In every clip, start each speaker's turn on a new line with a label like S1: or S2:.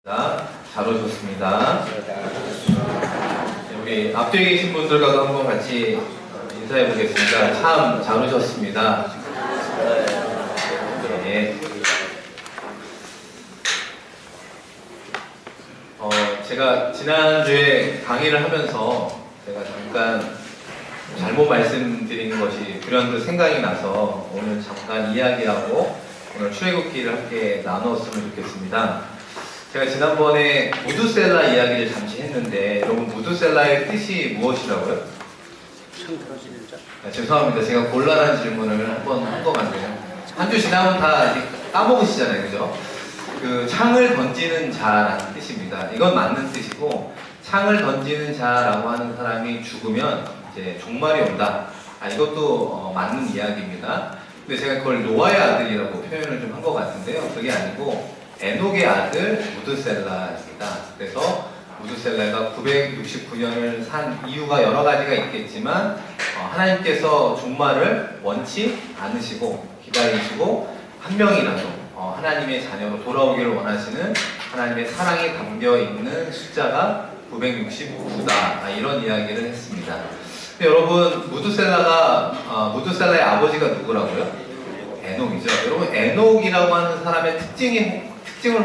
S1: 잘 오셨습니다. 우리 앞뒤에 계신 분들과도 한번 같이 인사해 보겠습니다. 참 잘 오셨습니다. 네. 제가 지난주에 강의를 하면서 제가 잠깐 잘못 말씀드린 것이 불현듯 생각이 나서 오늘 잠깐 이야기하고 오늘 출애굽기를 함께 나눴으면 좋겠습니다. 제가 지난번에 무드셀라 이야기를 잠시 했는데 여러분 무드셀라의 뜻이 무엇이라고요? 죄송합니다. 제가 곤란한 질문을 한번 한 것 같네요. 한 주 지나면 다 까먹으시잖아요. 그죠? 그 창을 던지는 자라는 뜻입니다. 이건 맞는 뜻이고 창을 던지는 자라고 하는 사람이 죽으면 이제 종말이 온다. 이것도 맞는 이야기입니다. 근데 제가 그걸 노아의 아들이라고 표현을 좀 한 것 같은데요. 그게 아니고 에녹의 아들 무드셀라입니다. 그래서 무드셀라가 969년을 산 이유가 여러 가지가 있겠지만 하나님께서 종말을 원치 않으시고 기다리시고 한 명이라도 하나님의 자녀로 돌아오기를 원하시는 하나님의 사랑이 담겨있는 숫자가 969다 이런 이야기를 했습니다. 근데 여러분 무드셀라의 아버지가 누구라고요? 에녹이죠. 여러분 에녹이라고 하는 사람의 특징을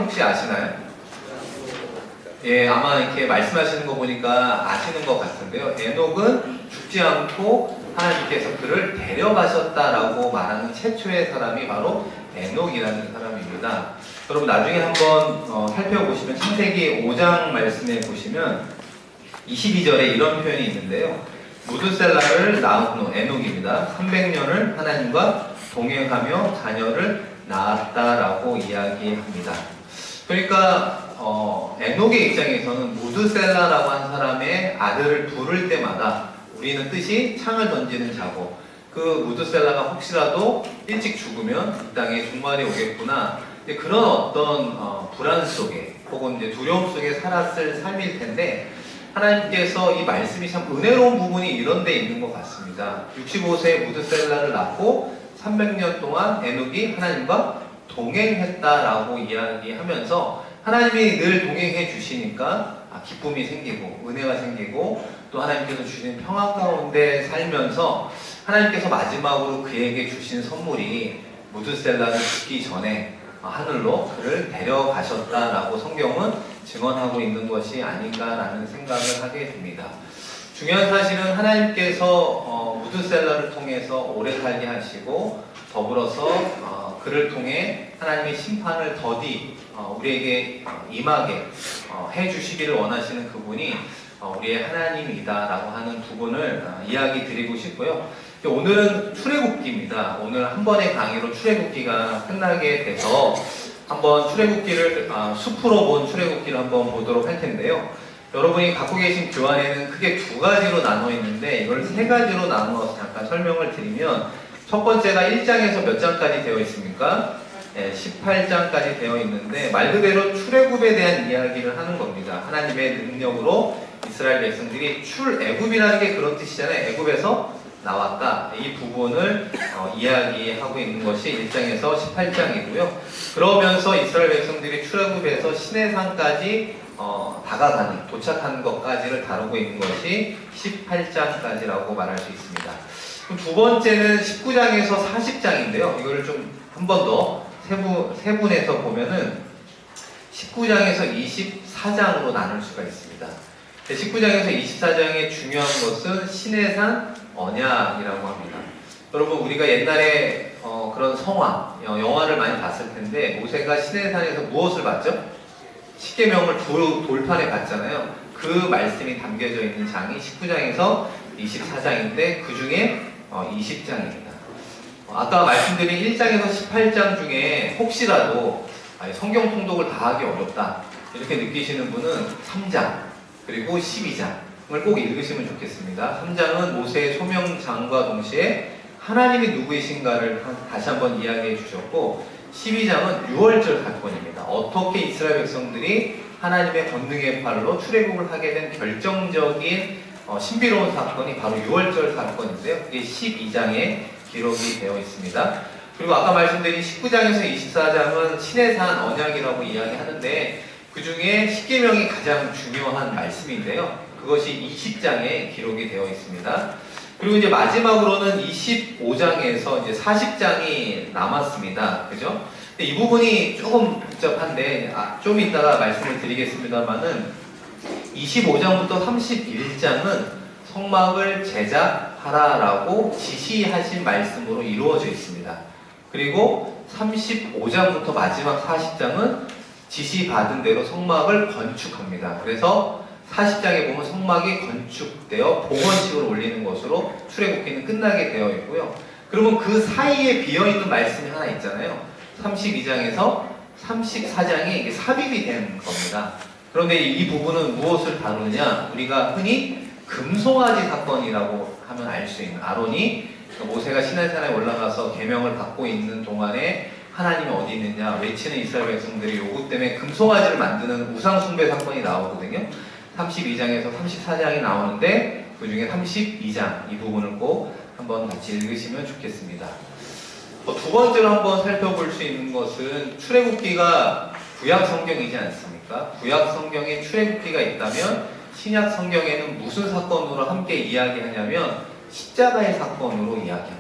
S1: 혹시 아시나요? 예, 아마 이렇게 말씀하시는 거 보니까 아시는 것 같은데요. 에녹은 죽지 않고 하나님께서 그를 데려가셨다라고 말하는 최초의 사람이 바로 에녹이라는 사람입니다. 여러분 나중에 한번 살펴보시면 창세기 5장 말씀에 보시면 22절에 이런 표현이 있는데요. 무드셀라를 낳은 후 에녹입니다. 300년을 하나님과 동행하며 자녀를 낳았다라고 이야기합니다. 그러니까 에녹의 입장에서는 무드셀라라고 한 사람의 아들을 부를 때마다 우리는 뜻이 창을 던지는 자고 그 무드셀라가 혹시라도 일찍 죽으면 이 땅에 종말이 오겠구나. 그런 어떤 불안 속에 혹은 이제 두려움 속에 살았을 삶일 텐데 하나님께서 이 말씀이 참 은혜로운 부분이 이런 데 있는 것 같습니다. 65세에 무드셀라를 낳고 300년 동안 에녹이 하나님과 동행했다라고 이야기하면서 하나님이 늘 동행해 주시니까 기쁨이 생기고 은혜가 생기고 또 하나님께서 주신 평안 가운데 살면서 하나님께서 마지막으로 그에게 주신 선물이 무드셀라를 죽기 전에 하늘로 그를 데려가셨다라고 성경은 증언하고 있는 것이 아닌가라는 생각을 하게 됩니다. 중요한 사실은 하나님께서 무드셀라를 통해서 오래 살게 하시고 더불어서 그를 통해 하나님의 심판을 더디 우리에게 임하게 해주시기를 원하시는 그분이 우리의 하나님이다라고 하는 부분을 이야기 드리고 싶고요. 오늘은 출애굽기입니다. 오늘 한 번의 강의로 출애굽기가 끝나게 돼서 한번 출애굽기를 숲으로 본 출애굽기를 한번 보도록 할 텐데요. 여러분이 갖고 계신 교환에는 크게 두 가지로 나눠 있는데 이걸 세 가지로 나누어서 잠깐 설명을 드리면 첫 번째가 1장에서 몇 장까지 되어 있습니까? 18장까지 되어 있는데 말 그대로 출애굽에 대한 이야기를 하는 겁니다. 하나님의 능력으로 이스라엘 백성들이 출애굽이라는 게 그런 뜻이잖아요. 애굽에서 나왔다. 이 부분을 이야기하고 있는 것이 1장에서 18장이고요. 그러면서 이스라엘 백성들이 출애굽에서 시내산까지 도착하는 것까지를 다루고 있는 것이 18장까지라고 말할 수 있습니다. 그럼 두 번째는 19장에서 40장인데요. 이거를 좀 한 번 더 세분해서 보면은 19장에서 24장으로 나눌 수가 있습니다. 19장에서 24장의 중요한 것은 시내산 언약이라고 합니다. 여러분 우리가 옛날에 그런 성화, 영화를 많이 봤을 텐데 모세가 시내산에서 무엇을 봤죠? 십계명을 돌판에 봤잖아요. 그 말씀이 담겨져 있는 장이 19장에서 24장인데 그 중에 20장입니다. 아까 말씀드린 1장에서 18장 중에 혹시라도 성경 통독을 다 하기 어렵다 이렇게 느끼시는 분은 3장 그리고 12장을 꼭 읽으시면 좋겠습니다. 3장은 모세의 소명장과 동시에 하나님이 누구이신가를 다시 한번 이야기해 주셨고 12장은 6월절 사건입니다. 어떻게 이스라엘 백성들이 하나님의 권능의 팔로 출애굽을 하게 된 결정적인 신비로운 사건이 바로 6월절 사건인데요. 그게 12장에 기록이 되어 있습니다. 그리고 아까 말씀드린 19장에서 24장은 시내산 언약이라고 이야기하는데 그 중에 십계명이 가장 중요한 말씀인데요. 그것이 20장에 기록이 되어 있습니다. 그리고 이제 마지막으로는 25장에서 이제 40장이 남았습니다. 그죠? 이 부분이 조금 복잡한데, 좀 이따가 말씀을 드리겠습니다만은, 25장부터 31장은 성막을 제작하라라고 지시하신 말씀으로 이루어져 있습니다. 그리고 35장부터 마지막 40장은 지시받은 대로 성막을 건축합니다. 그래서 40장에 보면 성막이 건축되어 복원식을 올리는 것으로 출애굽기는 끝나게 되어 있고요. 그러면 그 사이에 비어있는 말씀이 하나 있잖아요. 32장에서 34장이 이게 삽입이 된 겁니다. 그런데 이 부분은 무엇을 다루느냐? 우리가 흔히 금송아지 사건이라고 하면 알 수 있는, 아론이 모세가 시내산에 올라가서 계명을 받고 있는 동안에 하나님이 어디 있느냐 외치는 이스라엘 백성들이 요구 때문에 금송아지를 만드는 우상숭배 사건이 나오거든요. 32장에서 34장이 나오는데 그 중에 32장 이 부분을 꼭 한번 같이 읽으시면 좋겠습니다. 두 번째로 한번 살펴볼 수 있는 것은 출애굽기가 구약 성경이지 않습니까? 구약 성경에 출애굽기가 있다면 신약 성경에는 무슨 사건으로 함께 이야기하냐면 십자가의 사건으로 이야기합니다.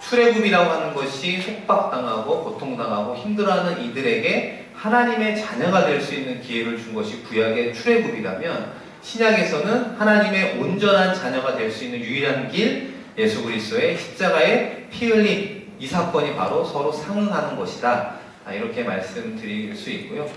S1: 출애굽이라고 하는 것이 속박당하고 고통당하고 힘들어하는 이들에게 하나님의 자녀가 될 수 있는 기회를 준 것이 구약의 출애굽이라면, 신약에서는 하나님의 온전한 자녀가 될 수 있는 유일한 길, 예수 그리스도의 십자가의 피 흘림, 이 사건이 바로 서로 상응하는 것이다. 이렇게 말씀드릴 수 있고요.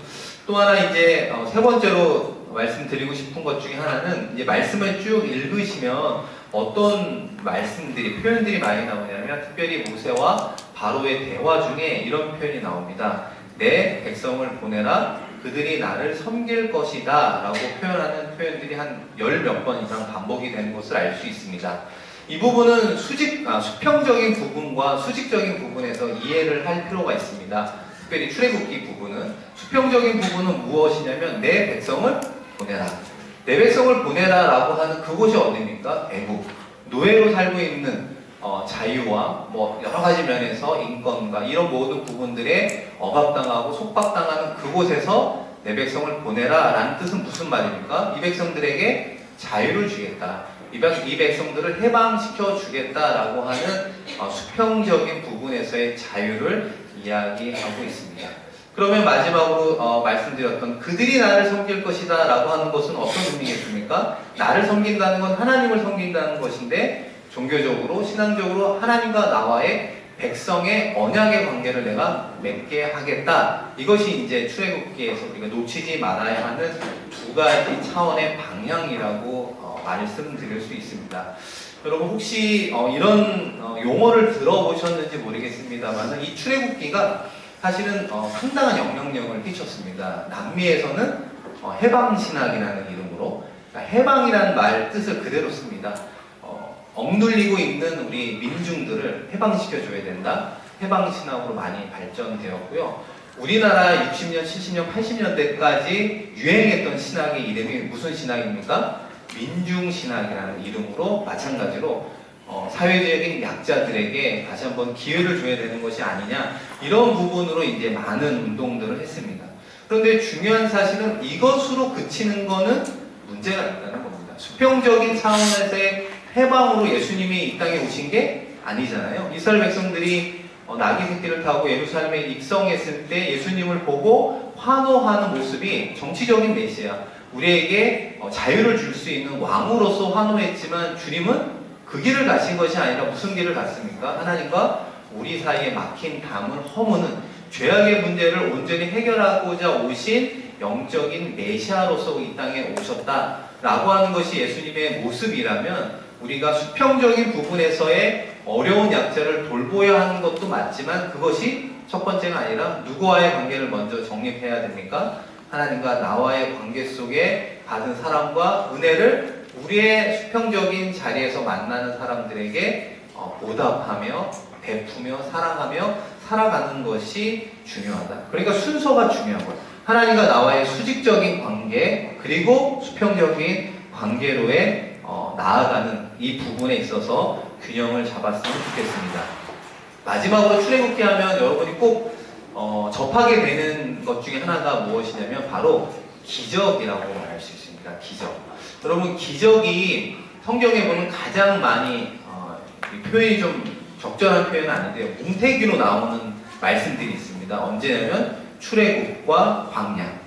S1: 또 하나 이제 세 번째로 말씀드리고 싶은 것 중에 하나는, 이제 말씀을 쭉 읽으시면 어떤 말씀들이, 표현들이 많이 나오냐면, 특별히 모세와 바로의 대화 중에 이런 표현이 나옵니다. 내 백성을 보내라, 그들이 나를 섬길 것이다 라고 표현하는 표현들이 한 10몇 번 이상 반복이 되는 것을 알 수 있습니다. 이 부분은 수평적인 부분과 수직적인 부분에서 이해를 할 필요가 있습니다. 특별히 출애굽기 부분은, 수평적인 부분은 무엇이냐면 내 백성을 보내라, 내 백성을 보내라 라고 하는 그곳이 어디입니까? 애국, 노예로 살고 있는 자유와 뭐 여러 가지 면에서 인권과 이런 모든 부분들에 억압당하고 속박당하는 그곳에서 내 백성을 보내라 라는 뜻은 무슨 말입니까? 이 백성들에게 자유를 주겠다, 이 백성들을 해방시켜 주겠다라고 하는 수평적인 부분에서의 자유를 이야기하고 있습니다. 그러면 마지막으로 말씀드렸던 그들이 나를 섬길 것이다 라고 하는 것은 어떤 의미겠습니까? 나를 섬긴다는 건 하나님을 섬긴다는 것인데, 종교적으로 신앙적으로 하나님과 나와의 백성의 언약의 관계를 내가 맺게 하겠다. 이것이 이제 출애굽기에서 우리가 놓치지 말아야 하는 두 가지 차원의 방향이라고 말씀드릴 수 있습니다. 여러분 혹시 이런 용어를 들어보셨는지 모르겠습니다만, 이 출애굽기가 사실은 상당한 영향력을 끼쳤습니다. 남미에서는 해방신학이라는 이름으로, 그러니까 해방이라는 말 뜻을 그대로 씁니다. 억눌리고 있는 우리 민중들을 해방시켜줘야 된다. 해방신학으로 많이 발전되었고요. 우리나라 60년, 70년, 80년대까지 유행했던 신학의 이름이 무슨 신학입니까? 민중신학이라는 이름으로 마찬가지로 사회적인 약자들에게 다시 한번 기회를 줘야 되는 것이 아니냐, 이런 부분으로 이제 많은 운동들을 했습니다. 그런데 중요한 사실은 이것으로 그치는 거는 문제가 있다는 겁니다. 수평적인 차원에서의 해방으로 예수님이 이 땅에 오신 게 아니잖아요. 이스라엘 백성들이 나귀 새끼를 타고 예루살렘에 입성했을 때 예수님을 보고 환호하는 모습이 정치적인 메시아, 우리에게 자유를 줄 수 있는 왕으로서 환호했지만, 주님은 그 길을 가신 것이 아니라 무슨 길을 갔습니까? 하나님과 우리 사이에 막힌 담을 허무는 죄악의 문제를 온전히 해결하고자 오신 영적인 메시아로서 이 땅에 오셨다라고 하는 것이 예수님의 모습이라면, 우리가 수평적인 부분에서의 어려운 약자를 돌보아야 하는 것도 맞지만, 그것이 첫 번째가 아니라 누구와의 관계를 먼저 정립해야 됩니까? 하나님과 나와의 관계 속에 받은 사랑과 은혜를 우리의 수평적인 자리에서 만나는 사람들에게 보답하며 베푸며 사랑하며 살아가는 것이 중요하다. 그러니까 순서가 중요한 거예요. 하나님과 나와의 수직적인 관계, 그리고 수평적인 관계로의 나아가는 이 부분에 있어서 균형을 잡았으면 좋겠습니다. 마지막으로 출애굽기 하면 여러분이 꼭 접하게 되는 것 중에 하나가 무엇이냐면 바로 기적이라고 말할 수 있습니다. 기적. 여러분 기적이 성경에 보면 가장 많이 이 표현이 좀 적절한 표현은 아닌데요. 뭉태기로 나오는 말씀들이 있습니다. 언제냐면 출애굽과 광야.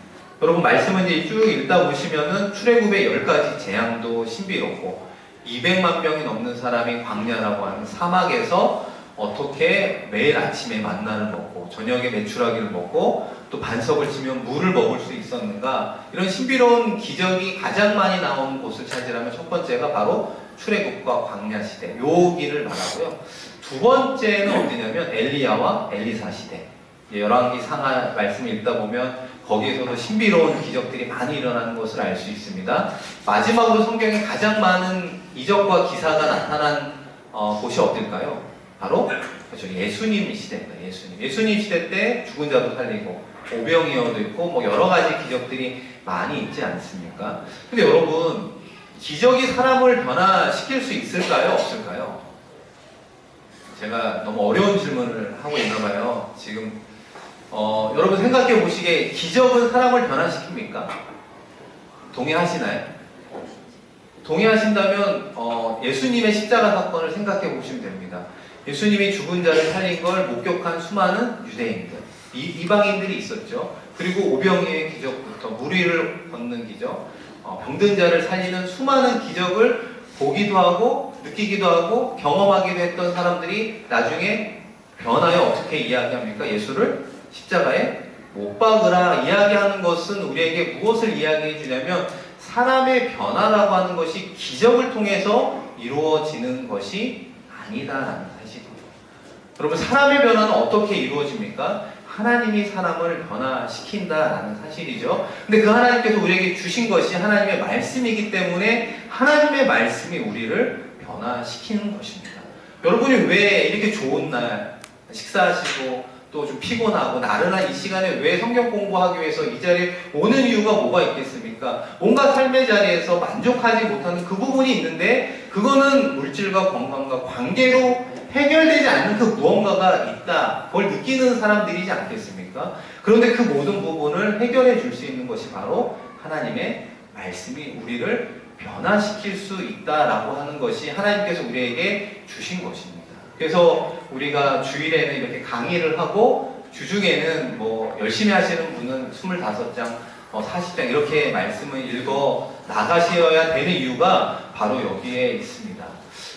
S1: 여러분 말씀은 이제 쭉 읽다 보시면은 출애굽의 10가지 재앙도 신비롭고 200만 명이 넘는 사람이 광야라고 하는 사막에서 어떻게 매일 아침에 만나를 먹고 저녁에 메추라기를 먹고 또 반석을 치면 물을 먹을 수 있었는가, 이런 신비로운 기적이 가장 많이 나오는 곳을 찾으라면 첫 번째가 바로 출애굽과 광야 시대, 요 길을 말하고요. 두 번째는 어디냐면 엘리야와 엘리사 시대. 열왕기 상하 말씀을 읽다 보면 거기에서도 신비로운 기적들이 많이 일어나는 것을 알 수 있습니다. 마지막으로 성경에 가장 많은 이적과 기사가 나타난 곳이 어딜까요? 바로 그렇죠, 예수님 시대입니다. 예수님 시대 때 죽은 자도 살리고 오병이어도 있고 뭐 여러 가지 기적들이 많이 있지 않습니까? 근데 여러분 기적이 사람을 변화시킬 수 있을까요? 없을까요? 제가 너무 어려운 질문을 하고 있나 봐요. 지금 여러분 생각해 보시기에 기적은 사람을 변화시킵니까? 동의하시나요? 동의하신다면 예수님의 십자가 사건을 생각해 보시면 됩니다. 예수님이 죽은 자를 살린 걸 목격한 수많은 유대인들, 이방인들이 있었죠. 그리고 오병이의 기적부터 물 위를 걷는 기적, 병든 자를 살리는 수많은 기적을 보기도 하고 느끼기도 하고 경험하기도 했던 사람들이 나중에 변화에 어떻게 이야기합니까? 예수를 십자가에 못 박으라 이야기하는 것은 우리에게 무엇을 이야기해 주냐면 사람의 변화라고 하는 것이 기적을 통해서 이루어지는 것이 아니다라는 사실입니다. 여러분 사람의 변화는 어떻게 이루어집니까? 하나님이 사람을 변화시킨다라는 사실이죠. 근데 그 하나님께서 우리에게 주신 것이 하나님의 말씀이기 때문에 하나님의 말씀이 우리를 변화시키는 것입니다. 여러분이 왜 이렇게 좋은 날 식사하시고 또 좀 피곤하고 나른한 이 시간에 왜 성경 공부하기 위해서 이 자리에 오는 이유가 뭐가 있겠습니까? 뭔가 삶의 자리에서 만족하지 못하는 그 부분이 있는데 그거는 물질과 건강과 관계로 해결되지 않는 그 무언가가 있다, 그걸 느끼는 사람들이지 않겠습니까? 그런데 그 모든 부분을 해결해 줄 수 있는 것이 바로 하나님의 말씀이 우리를 변화시킬 수 있다라고 하는 것이 하나님께서 우리에게 주신 것입니다. 그래서 우리가 주일에는 이렇게 강의를 하고 주중에는 뭐 열심히 하시는 분은 25장, 40장 이렇게 말씀을 읽어 나가셔야 되는 이유가 바로 여기에 있습니다.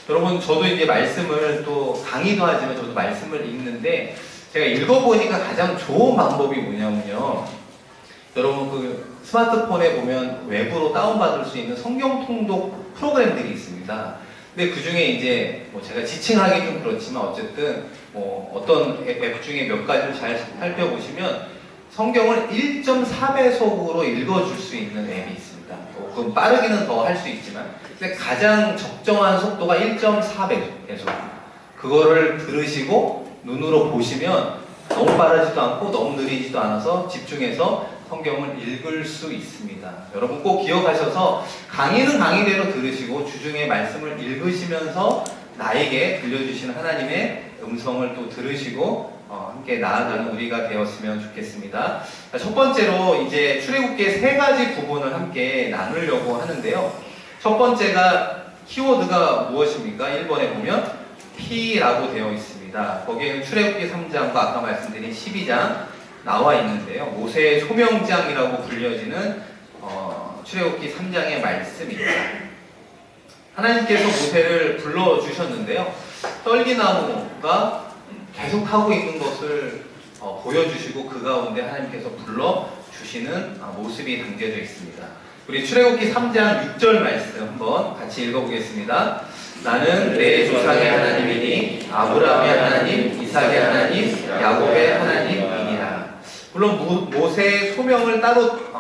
S1: 여러분 저도 이제 말씀을 또 강의도 하지만 저도 말씀을 읽는데 제가 읽어보니까 가장 좋은 방법이 뭐냐면요, 여러분 그 스마트폰에 보면 외부로 다운받을 수 있는 성경 통독 프로그램들이 있습니다. 근데 그 중에 이제 뭐 제가 지칭하기 좀 그렇지만 어쨌든 뭐 어떤 앱 중에 몇 가지를 잘 살펴보시면 성경을 1.4배속으로 읽어줄 수 있는 앱이 있습니다. 그건 빠르기는 더 할 수 있지만 근데 가장 적정한 속도가 1.4배속. 그거를 들으시고 눈으로 보시면 너무 빠르지도 않고 너무 느리지도 않아서 집중해서 성경을 읽을 수 있습니다. 여러분 꼭 기억하셔서 강의는 강의대로 들으시고 주중에 말씀을 읽으시면서 나에게 들려주시는 하나님의 음성을 또 들으시고 함께 나아가는 우리가 되었으면 좋겠습니다. 첫 번째로 이제 출애굽기의 3가지 부분을 함께 나누려고 하는데요. 첫 번째가 키워드가 무엇입니까? 1번에 보면 P라고 되어 있습니다. 거기에는 출애굽기 3장과 아까 말씀드린 12장 나와 있는데요. 모세의 소명장이라고 불려지는 출애굽기 3장의 말씀입니다. 하나님께서 모세를 불러주셨는데요. 떨기나무가 계속 타고 있는 것을 보여주시고 그 가운데 하나님께서 불러주시는 모습이 담겨져 있습니다. 우리 출애굽기 3장 6절 말씀 한번 같이 읽어보겠습니다. 나는 내 조상의 하나님이니 아브라함의 하나님, 이삭의 하나님, 야곱의 하나님이니라. 물론 모세의 소명을 따로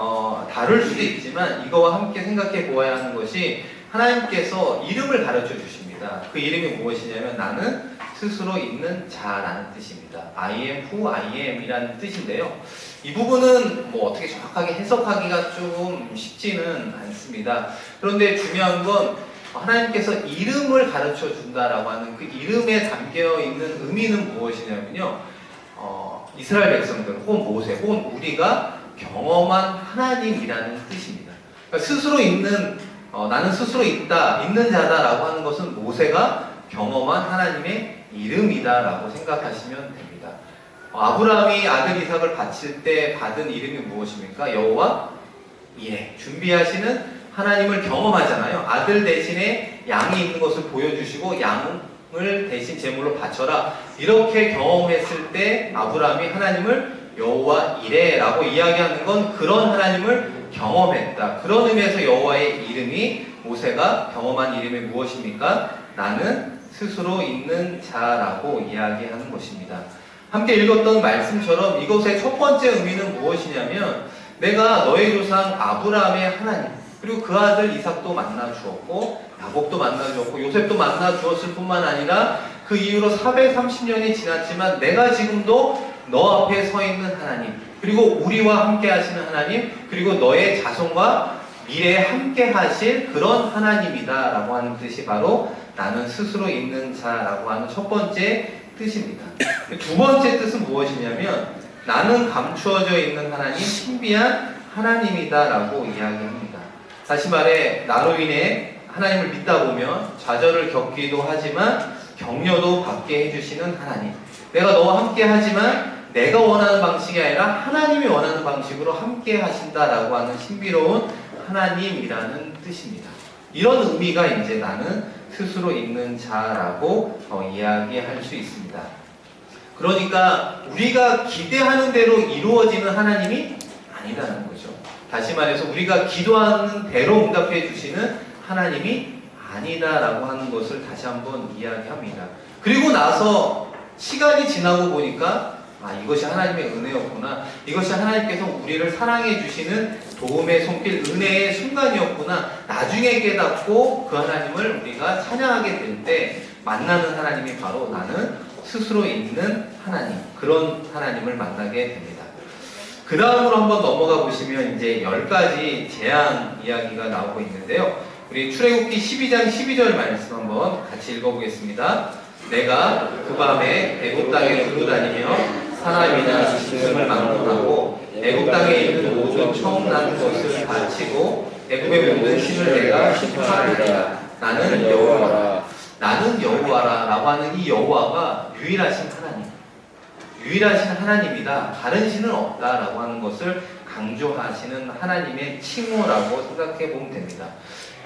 S1: 다룰 수도 있지만 이거와 함께 생각해 보아야 하는 것이 하나님께서 이름을 가르쳐 주십니다. 그 이름이 무엇이냐면 나는 스스로 있는 자라는 뜻입니다. I am who I am 이라는 뜻인데요. 이 부분은 뭐 어떻게 정확하게 해석하기가 좀 쉽지는 않습니다. 그런데 중요한 건 하나님께서 이름을 가르쳐 준다라고 하는 그 이름에 담겨 있는 의미는 무엇이냐면요. 이스라엘 백성들 혹은 모세 혹은 우리가 경험한 하나님이라는 뜻입니다. 그러니까 스스로 있는 나는 스스로 있는 자다라고 하는 것은 모세가 경험한 하나님의 이름이다라고 생각하시면 됩니다. 아브라함이 아들 이삭을 바칠 때 받은 이름이 무엇입니까? 여호와 이레. 준비하시는 하나님을 경험하잖아요. 아들 대신에 양이 있는 것을 보여주시고 양을 대신 제물로 바쳐라. 이렇게 경험했을 때 아브라함이 하나님을 여호와 이레라고 이야기하는 건 그런 하나님을 경험했다. 그런 의미에서 여호와의 이름이 모세가 경험한 이름이 무엇입니까? 나는 스스로 있는 자라고 이야기하는 것입니다. 함께 읽었던 말씀처럼 이것의 첫 번째 의미는 무엇이냐면 내가 너의 조상 아브라함의 하나님 그리고 그 아들 이삭도 만나 주었고 야곱도 만나 주었고 요셉도 만나 주었을 뿐만 아니라 그 이후로 430년이 지났지만 내가 지금도 너 앞에 서 있는 하나님 그리고 우리와 함께 하시는 하나님 그리고 너의 자손과 미래에 함께 하실 그런 하나님이다 라고 하는 뜻이 바로 나는 스스로 있는 자라고 하는 첫 번째 뜻입니다. 두 번째 뜻은 무엇이냐면 나는 감추어져 있는 하나님, 신비한 하나님이다 라고 이야기합니다. 다시 말해 나로 인해 하나님을 믿다 보면 좌절을 겪기도 하지만 격려도 받게 해주시는 하나님 내가 너와 함께 하지만 내가 원하는 방식이 아니라 하나님이 원하는 방식으로 함께 하신다라고 하는 신비로운 하나님이라는 뜻입니다. 이런 의미가 이제 나는 스스로 있는 자라고 이야기할 수 있습니다. 그러니까 우리가 기대하는 대로 이루어지는 하나님이 아니라는 거죠. 다시 말해서 우리가 기도하는 대로 응답해 주시는 하나님이 아니다라고 하는 것을 다시 한번 이야기합니다. 그리고 나서 시간이 지나고 보니까 이것이 하나님의 은혜였구나. 이것이 하나님께서 우리를 사랑해 주시는 도움의 손길, 은혜의 순간이었구나. 나중에 깨닫고 그 하나님을 우리가 찬양하게 될 때 만나는 하나님이 바로 나는 스스로 있는 하나님, 그런 하나님을 만나게 됩니다. 그 다음으로 한번 넘어가 보시면 이제 10가지 재앙 이야기가 나오고 있는데요. 우리 출애굽기 12장 12절 말씀 한번 같이 읽어보겠습니다. 내가 그 밤에 애굽 땅에 두루 다니며 사람이나 짐승을 망론하고 애굽 땅에 있는 모든 처음 난 것을 바치고 애굽의 모든 신을 내가 심판하리라. 나는 여호와라. 나는 여호와라 라고 하는 이 여호와가 유일하신 하나님, 유일하신 하나님이다. 다른 신은 없다 라고 하는 것을 강조하시는 하나님의 칭호라고 생각해 보면 됩니다.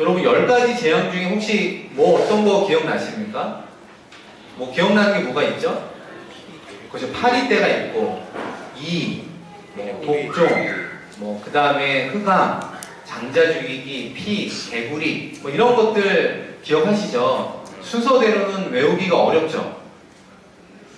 S1: 여러분 10가지 재앙 중에 혹시 뭐 어떤 거 기억나십니까? 뭐 기억나는 게 뭐가 있죠? 그죠. 파리떼가 있고 독종, 그 다음에 흑암, 장자 죽이기, 피, 개구리 뭐 이런 것들 기억하시죠? 순서대로는 외우기가 어렵죠?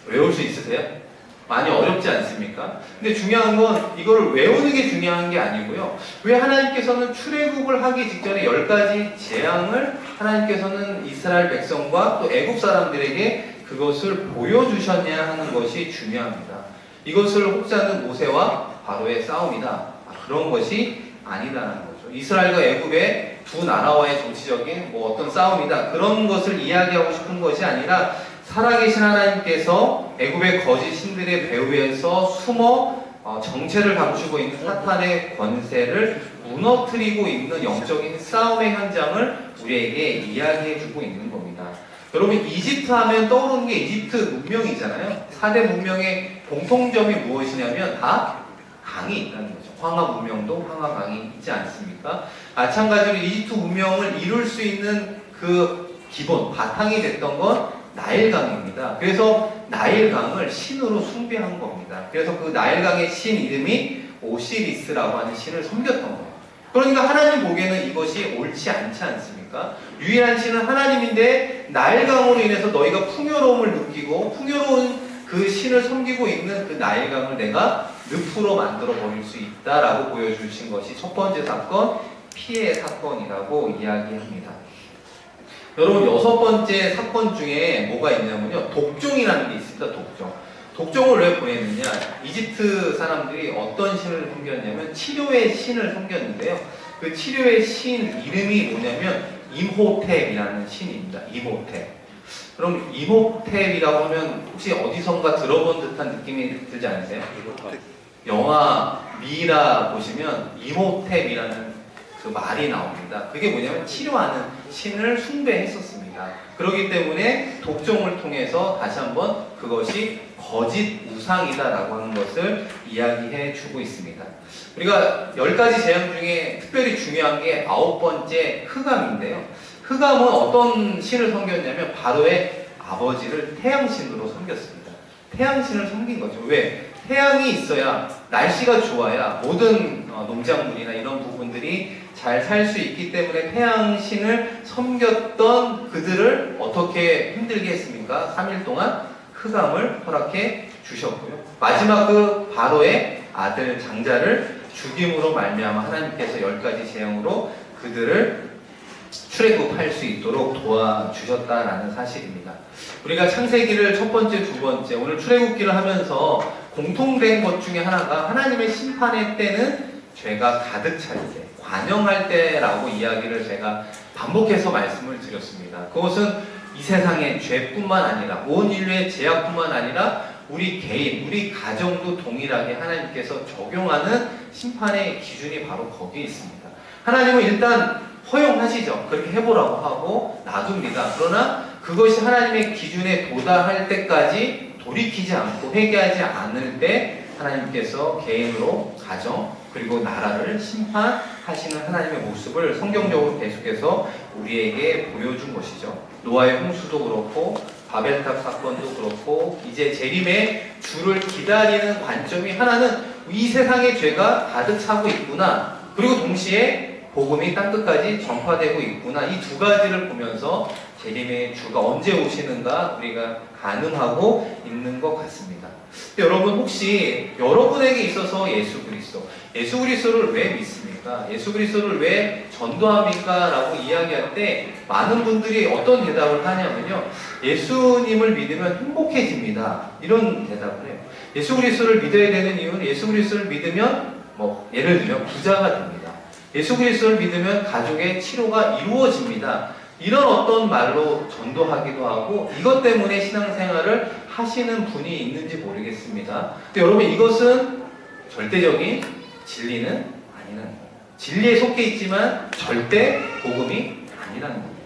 S1: 외울 수 있으세요? 많이 어렵지 않습니까? 근데 중요한 건 이거를 외우는 게 중요한 게 아니고요. 왜 하나님께서는 출애굽을 하기 직전에 10가지 재앙을 하나님께서는 이스라엘 백성과 또 애굽 사람들에게 그것을 보여주셨냐 하는 것이 중요합니다. 이것을 혹자는 모세와 바로의 싸움이다. 그런 것이 아니다라는 거죠. 이스라엘과 애굽의 두 나라와의 정치적인 어떤 싸움이다. 그런 것을 이야기하고 싶은 것이 아니라 살아계신 하나님께서 애굽의 거짓 신들의 배후에서 숨어 정체를 감추고 있는 사탄의 권세를 무너뜨리고 있는 영적인 싸움의 현장을 우리에게 이야기해주고 있는 겁니다. 여러분 이집트 하면 떠오르는 게 이집트 문명이잖아요. 4대 문명의 공통점이 무엇이냐면 다 강이 있다는 거죠. 황하 문명도 황하강이 있지 않습니까? 마찬가지로 이집트 문명을 이룰 수 있는 그 기본, 바탕이 됐던 건 나일강입니다. 그래서 나일강을 신으로 숭배한 겁니다. 그래서 그 나일강의 신 이름이 오시리스라고 하는 신을 섬겼던 거예요. 그러니까 하나님 보기에는 이것이 옳지 않지 않습니까? 유일한 신은 하나님인데 나일강으로 인해서 너희가 풍요로움을 느끼고 풍요로운 그 신을 섬기고 있는 그 나일강을 내가 늪으로 만들어 버릴 수 있다라고 보여주신 것이 첫 번째 사건, 피해 사건이라고 이야기합니다. 여러분 6번째 사건 중에 뭐가 있냐면요. 독종이라는 게 있습니다. 독종을 왜 보냈느냐. 이집트 사람들이 어떤 신을 섬겼냐면 치료의 신을 섬겼는데요. 그 치료의 신 이름이 뭐냐면 임호텝이라는 신입니다. 임호텝. 그럼 이모탭이라고 하면 혹시 어디선가 들어본 듯한 느낌이 들지 않으세요? 영화 미라 보시면 이모탭이라는 그 말이 나옵니다. 그게 뭐냐면 치료하는 신을 숭배했었습니다. 그렇기 때문에 독종을 통해서 다시 한번 그것이 거짓 우상이다라고 하는 것을 이야기해 주고 있습니다. 우리가 10가지 재앙 중에 특별히 중요한 게 9번째 흑암인데요. 흑암은 어떤 신을 섬겼냐면 바로의 아버지를 태양신으로 섬겼습니다. 태양신을 섬긴 거죠. 왜? 태양이 있어야, 날씨가 좋아야 모든 농작물이나 이런 부분들이 잘 살 수 있기 때문에 태양신을 섬겼던 그들을 어떻게 힘들게 했습니까? 3일 동안 흑암을 허락해 주셨고요. 마지막 그 바로의 아들 장자를 죽임으로 말미암아 하나님께서 10가지 재앙으로 그들을 출애굽할 수 있도록 도와주셨다라는 사실입니다. 우리가 창세기를 첫 번째, 두 번째, 오늘 출애굽기를 하면서 공통된 것 중에 하나가 하나님의 심판의 때는 죄가 가득 찰 때, 관영할 때라고 이야기를 제가 반복해서 말씀을 드렸습니다. 그것은 이 세상의 죄뿐만 아니라 온 인류의 죄악뿐만 아니라 우리 개인, 우리 가정도 동일하게 하나님께서 적용하는 심판의 기준이 바로 거기에 있습니다. 하나님은 일단 허용하시죠. 그렇게 해보라고 하고 놔둡니다. 그러나 그것이 하나님의 기준에 도달할 때까지 돌이키지 않고 회개하지 않을 때 하나님께서 개인으로 가정 그리고 나라를 심판하시는 하나님의 모습을 성경적으로 계속해서 우리에게 보여준 것이죠. 노아의 홍수도 그렇고 바벨탑 사건도 그렇고 이제 재림의 주를 기다리는 관점이 하나는 이 세상의 죄가 가득 차고 있구나. 그리고 동시에 복음이 땅끝까지 전파되고 있구나. 이 두 가지를 보면서 재림의 주가 언제 오시는가 우리가 가늠하고 있는 것 같습니다. 여러분 혹시 여러분에게 있어서 예수 그리스도를 왜 믿습니까? 예수 그리스도를 왜 전도합니까? 라고 이야기할 때 많은 분들이 어떤 대답을 하냐면요. 예수님을 믿으면 행복해집니다. 이런 대답을 해요. 예수 그리스도를 믿어야 되는 이유는 예수 그리스도를 믿으면 예를 들면 부자가 됩니다. 예수 그리스도를 믿으면 가족의 치료가 이루어집니다. 이런 어떤 말로 전도하기도 하고 이것 때문에 신앙생활을 하시는 분이 있는지 모르겠습니다. 근데 여러분 이것은 절대적인 진리는 아니라는 거예요. 진리에 속해 있지만 절대 복음이 아니라는 겁니다.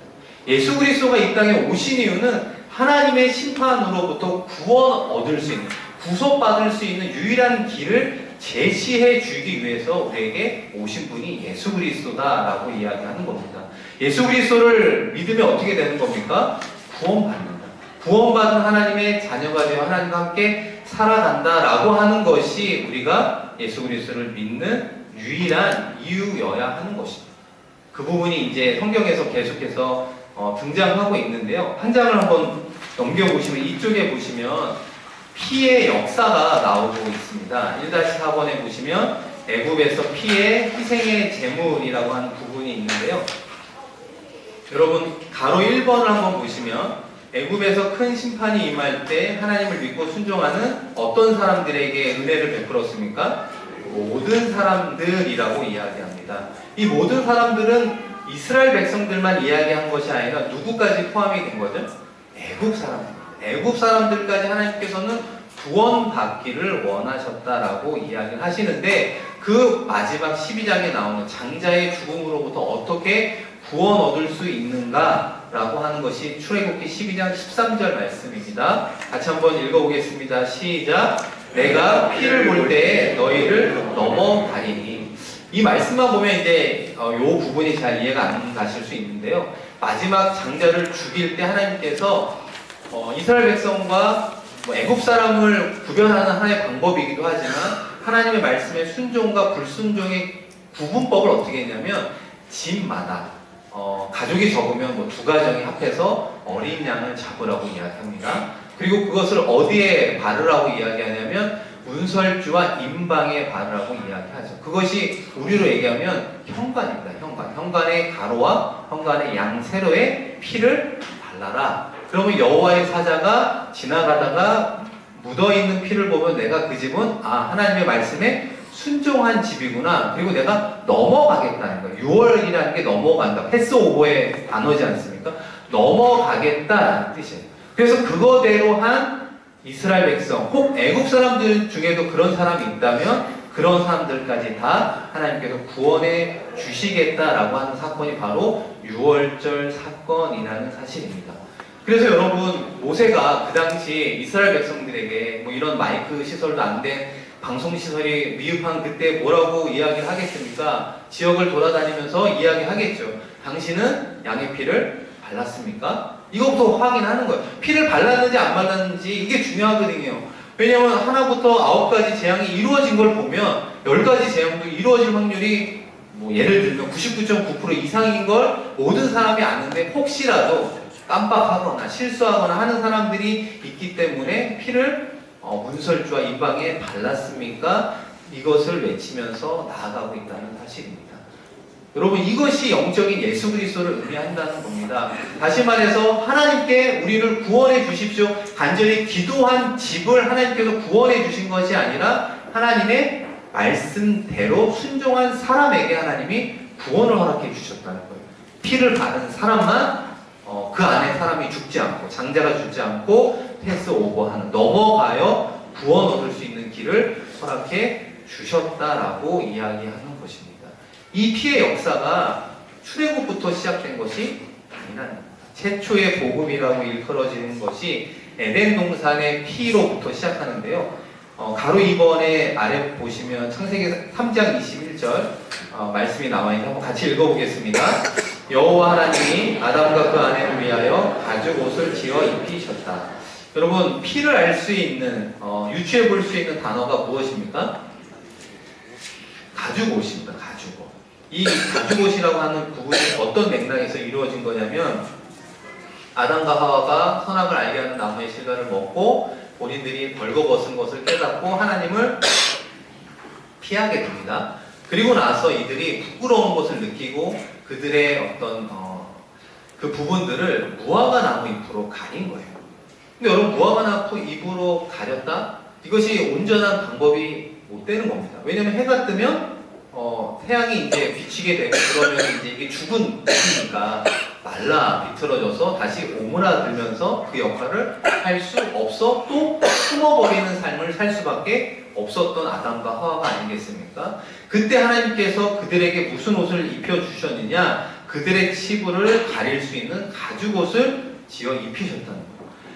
S1: 예수 그리스도가 이 땅에 오신 이유는 하나님의 심판으로부터 구원 얻을 수 있는, 구속받을 수 있는 유일한 길을 제시해 주기 위해서 우리에게 오신 분이 예수 그리스도다라고 이야기하는 겁니다. 예수 그리스도를 믿으면 어떻게 되는 겁니까? 구원받는다. 구원받은 하나님의 자녀가 되어 하나님과 함께 살아간다라고 하는 것이 우리가 예수 그리스도를 믿는 유일한 이유여야 하는 것입니다. 그 부분이 이제 성경에서 계속해서 등장하고 있는데요. 한 장을 한번 넘겨보시면 이쪽에 보시면 피의 역사가 나오고 있습니다. 1-4번에 보시면 애굽에서 피의 희생의 제물이라고 하는 부분이 있는데요. 여러분 가로 1번을 한번 보시면 애굽에서 큰 심판이 임할 때 하나님을 믿고 순종하는 어떤 사람들에게 은혜를 베풀었습니까? 모든 사람들이라고 이야기합니다. 이 모든 사람들은 이스라엘 백성들만 이야기한 것이 아니라 누구까지 포함이 된 거죠? 애굽 사람들. 애굽 사람들까지 하나님께서는 구원받기를 원하셨다라고 이야기를 하시는데 그 마지막 12장에 나오는 장자의 죽음으로부터 어떻게 구원 얻을 수 있는가라고 하는 것이 출애굽기 12장 13절 말씀입니다. 같이 한번 읽어보겠습니다. 시작. 내가 피를 볼 때에 너희를 넘어가리니. 이 말씀만 보면 이제 이 부분이 잘 이해가 안 가실 수 있는데요. 마지막 장자를 죽일 때 하나님께서 이스라엘 백성과 애굽 사람을 구별하는 하나의 방법이기도 하지만 하나님의 말씀의 순종과 불순종의 구분법을 어떻게 했냐면 집마다 가족이 적으면 두 가정이 합해서 어린 양을 잡으라고 이야기합니다. 그리고 그것을 어디에 바르라고 이야기하냐면 문설주와 임방에 바르라고 이야기하죠. 그것이 우리로 얘기하면 현관입니다. 현관의 가로와 현관의 양 세로에 피를 발라라. 그러면 여호와의 사자가 지나가다가 묻어있는 피를 보면 내가 그 집은 하나님의 말씀에 순종한 집이구나. 그리고 내가 넘어가겠다는 거예요. 6월이라는 게 넘어간다. 패스오버의 단어지 않습니까? 넘어가겠다라는 뜻이에요. 그래서 그거대로 한 이스라엘 백성, 혹 애국 사람들 중에도 그런 사람이 있다면 그런 사람들까지 다 하나님께서 구원해 주시겠다라고 하는 사건이 바로 유월절 사건이라는 사실입니다. 그래서 여러분, 모세가 그 당시 이스라엘 백성들에게 뭐 이런 마이크 시설도 안 된 방송 시설이 미흡한 그때 뭐라고 이야기를 하겠습니까? 지역을 돌아다니면서 이야기하겠죠. 당신은 양의 피를 발랐습니까? 이것부터 확인하는 거예요. 피를 발랐는지 안 발랐는지 이게 중요하거든요. 왜냐하면 하나부터 9가지 재앙이 이루어진 걸 보면 10가지 재앙도 이루어질 확률이 뭐 예를 들면 99.9% 이상인 걸 모든 사람이 아는데 혹시라도 깜빡하거나 실수하거나 하는 사람들이 있기 때문에 피를 문설주와 이방에 발랐습니까? 이것을 외치면서 나아가고 있다는 사실입니다. 여러분, 이것이 영적인 예수 그리스도를 의미한다는 겁니다. 다시 말해서 하나님께 우리를 구원해 주십시오. 간절히 기도한 집을 하나님께서 구원해 주신 것이 아니라 하나님의 말씀대로 순종한 사람에게 하나님이 구원을 허락해 주셨다는 거예요. 피를 바른 사람만 그 안에 사람이 죽지 않고 장자가 죽지 않고 패스 오버하는 넘어가여 구원 얻을 수 있는 길을 허락해 주셨다라고 이야기하는 것입니다. 이 피의 역사가 출애굽부터 시작된 것이 아니라는 겁니다. 최초의 복음이라고 일컬어지는 것이 에덴 동산의 피로부터 시작하는데요. 가로 2번에 아래 보시면 창세기 3장 21절 말씀이 나와 있는데 한번 같이 읽어보겠습니다. 여호와 하나님이 아담과 그 아내를 위하여 가죽 옷을 지어 입히셨다. 여러분, 피를 알 수 있는 유추해 볼 수 있는 단어가 무엇입니까? 가죽 옷입니다. 가죽 옷. 이 가죽 옷이라고 하는 부분이 어떤 맥락에서 이루어진 거냐면 아담과 하와가 선악을 알게 하는 나무의 실과를 먹고 본인들이 벌거벗은 것을 깨닫고 하나님을 피하게 됩니다. 그리고 나서 이들이 부끄러운 것을 느끼고 그들의 어떤 그 부분들을 무화과 나무 잎으로 가린 거예요. 근데 여러분, 무화과 나무 잎으로 가렸다? 이것이 온전한 방법이 못 되는 겁니다. 왜냐면 해가 뜨면 태양이 이제 비치게 되고 그러면 이제 이게 죽은 잎이니까 말라 비틀어져서 다시 오므라들면서 그 역할을 할 수 없어 또 숨어버리는 삶을 살 수밖에 없었던 아담과 하와가 아니겠습니까? 그때 하나님께서 그들에게 무슨 옷을 입혀주셨느냐? 그들의 치부를 가릴 수 있는 가죽옷을 지어 입히셨다는 거예요.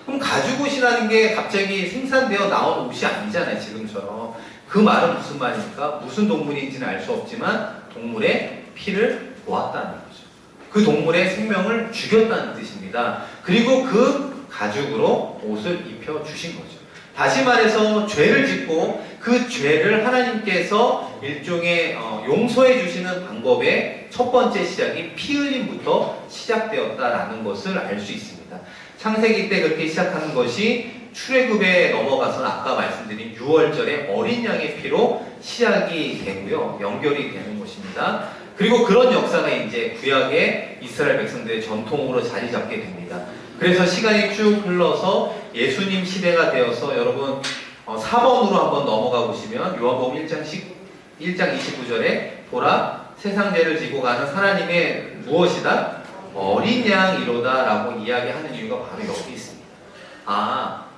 S1: 그럼 가죽옷이라는 게 갑자기 생산되어 나온 옷이 아니잖아요, 지금처럼. 그 말은 무슨 말입니까? 무슨 동물인지는 알 수 없지만 동물의 피를 보았다는 거죠. 그 동물의 생명을 죽였다는 뜻입니다. 그리고 그 가죽으로 옷을 입혀주신 거죠. 다시 말해서 죄를 짓고 그 죄를 하나님께서 일종의 용서해 주시는 방법의 첫 번째 시작이 피 흘림부터 시작되었다라는 것을 알 수 있습니다. 창세기 때 그렇게 시작하는 것이 출애굽에 넘어가서는 아까 말씀드린 유월절에 어린 양의 피로 시작이 되고요. 연결이 되는 것입니다. 그리고 그런 역사가 이제 구약의 이스라엘 백성들의 전통으로 자리 잡게 됩니다. 그래서 시간이 쭉 흘러서 예수님 시대가 되어서 여러분 4번으로 한번 넘어가 보시면 요한복음 1장 29절에 보라 세상 죄를 지고 가는 하나님의 무엇이다? 어린 양이로다 라고 이야기하는 이유가 바로 여기 있습니다.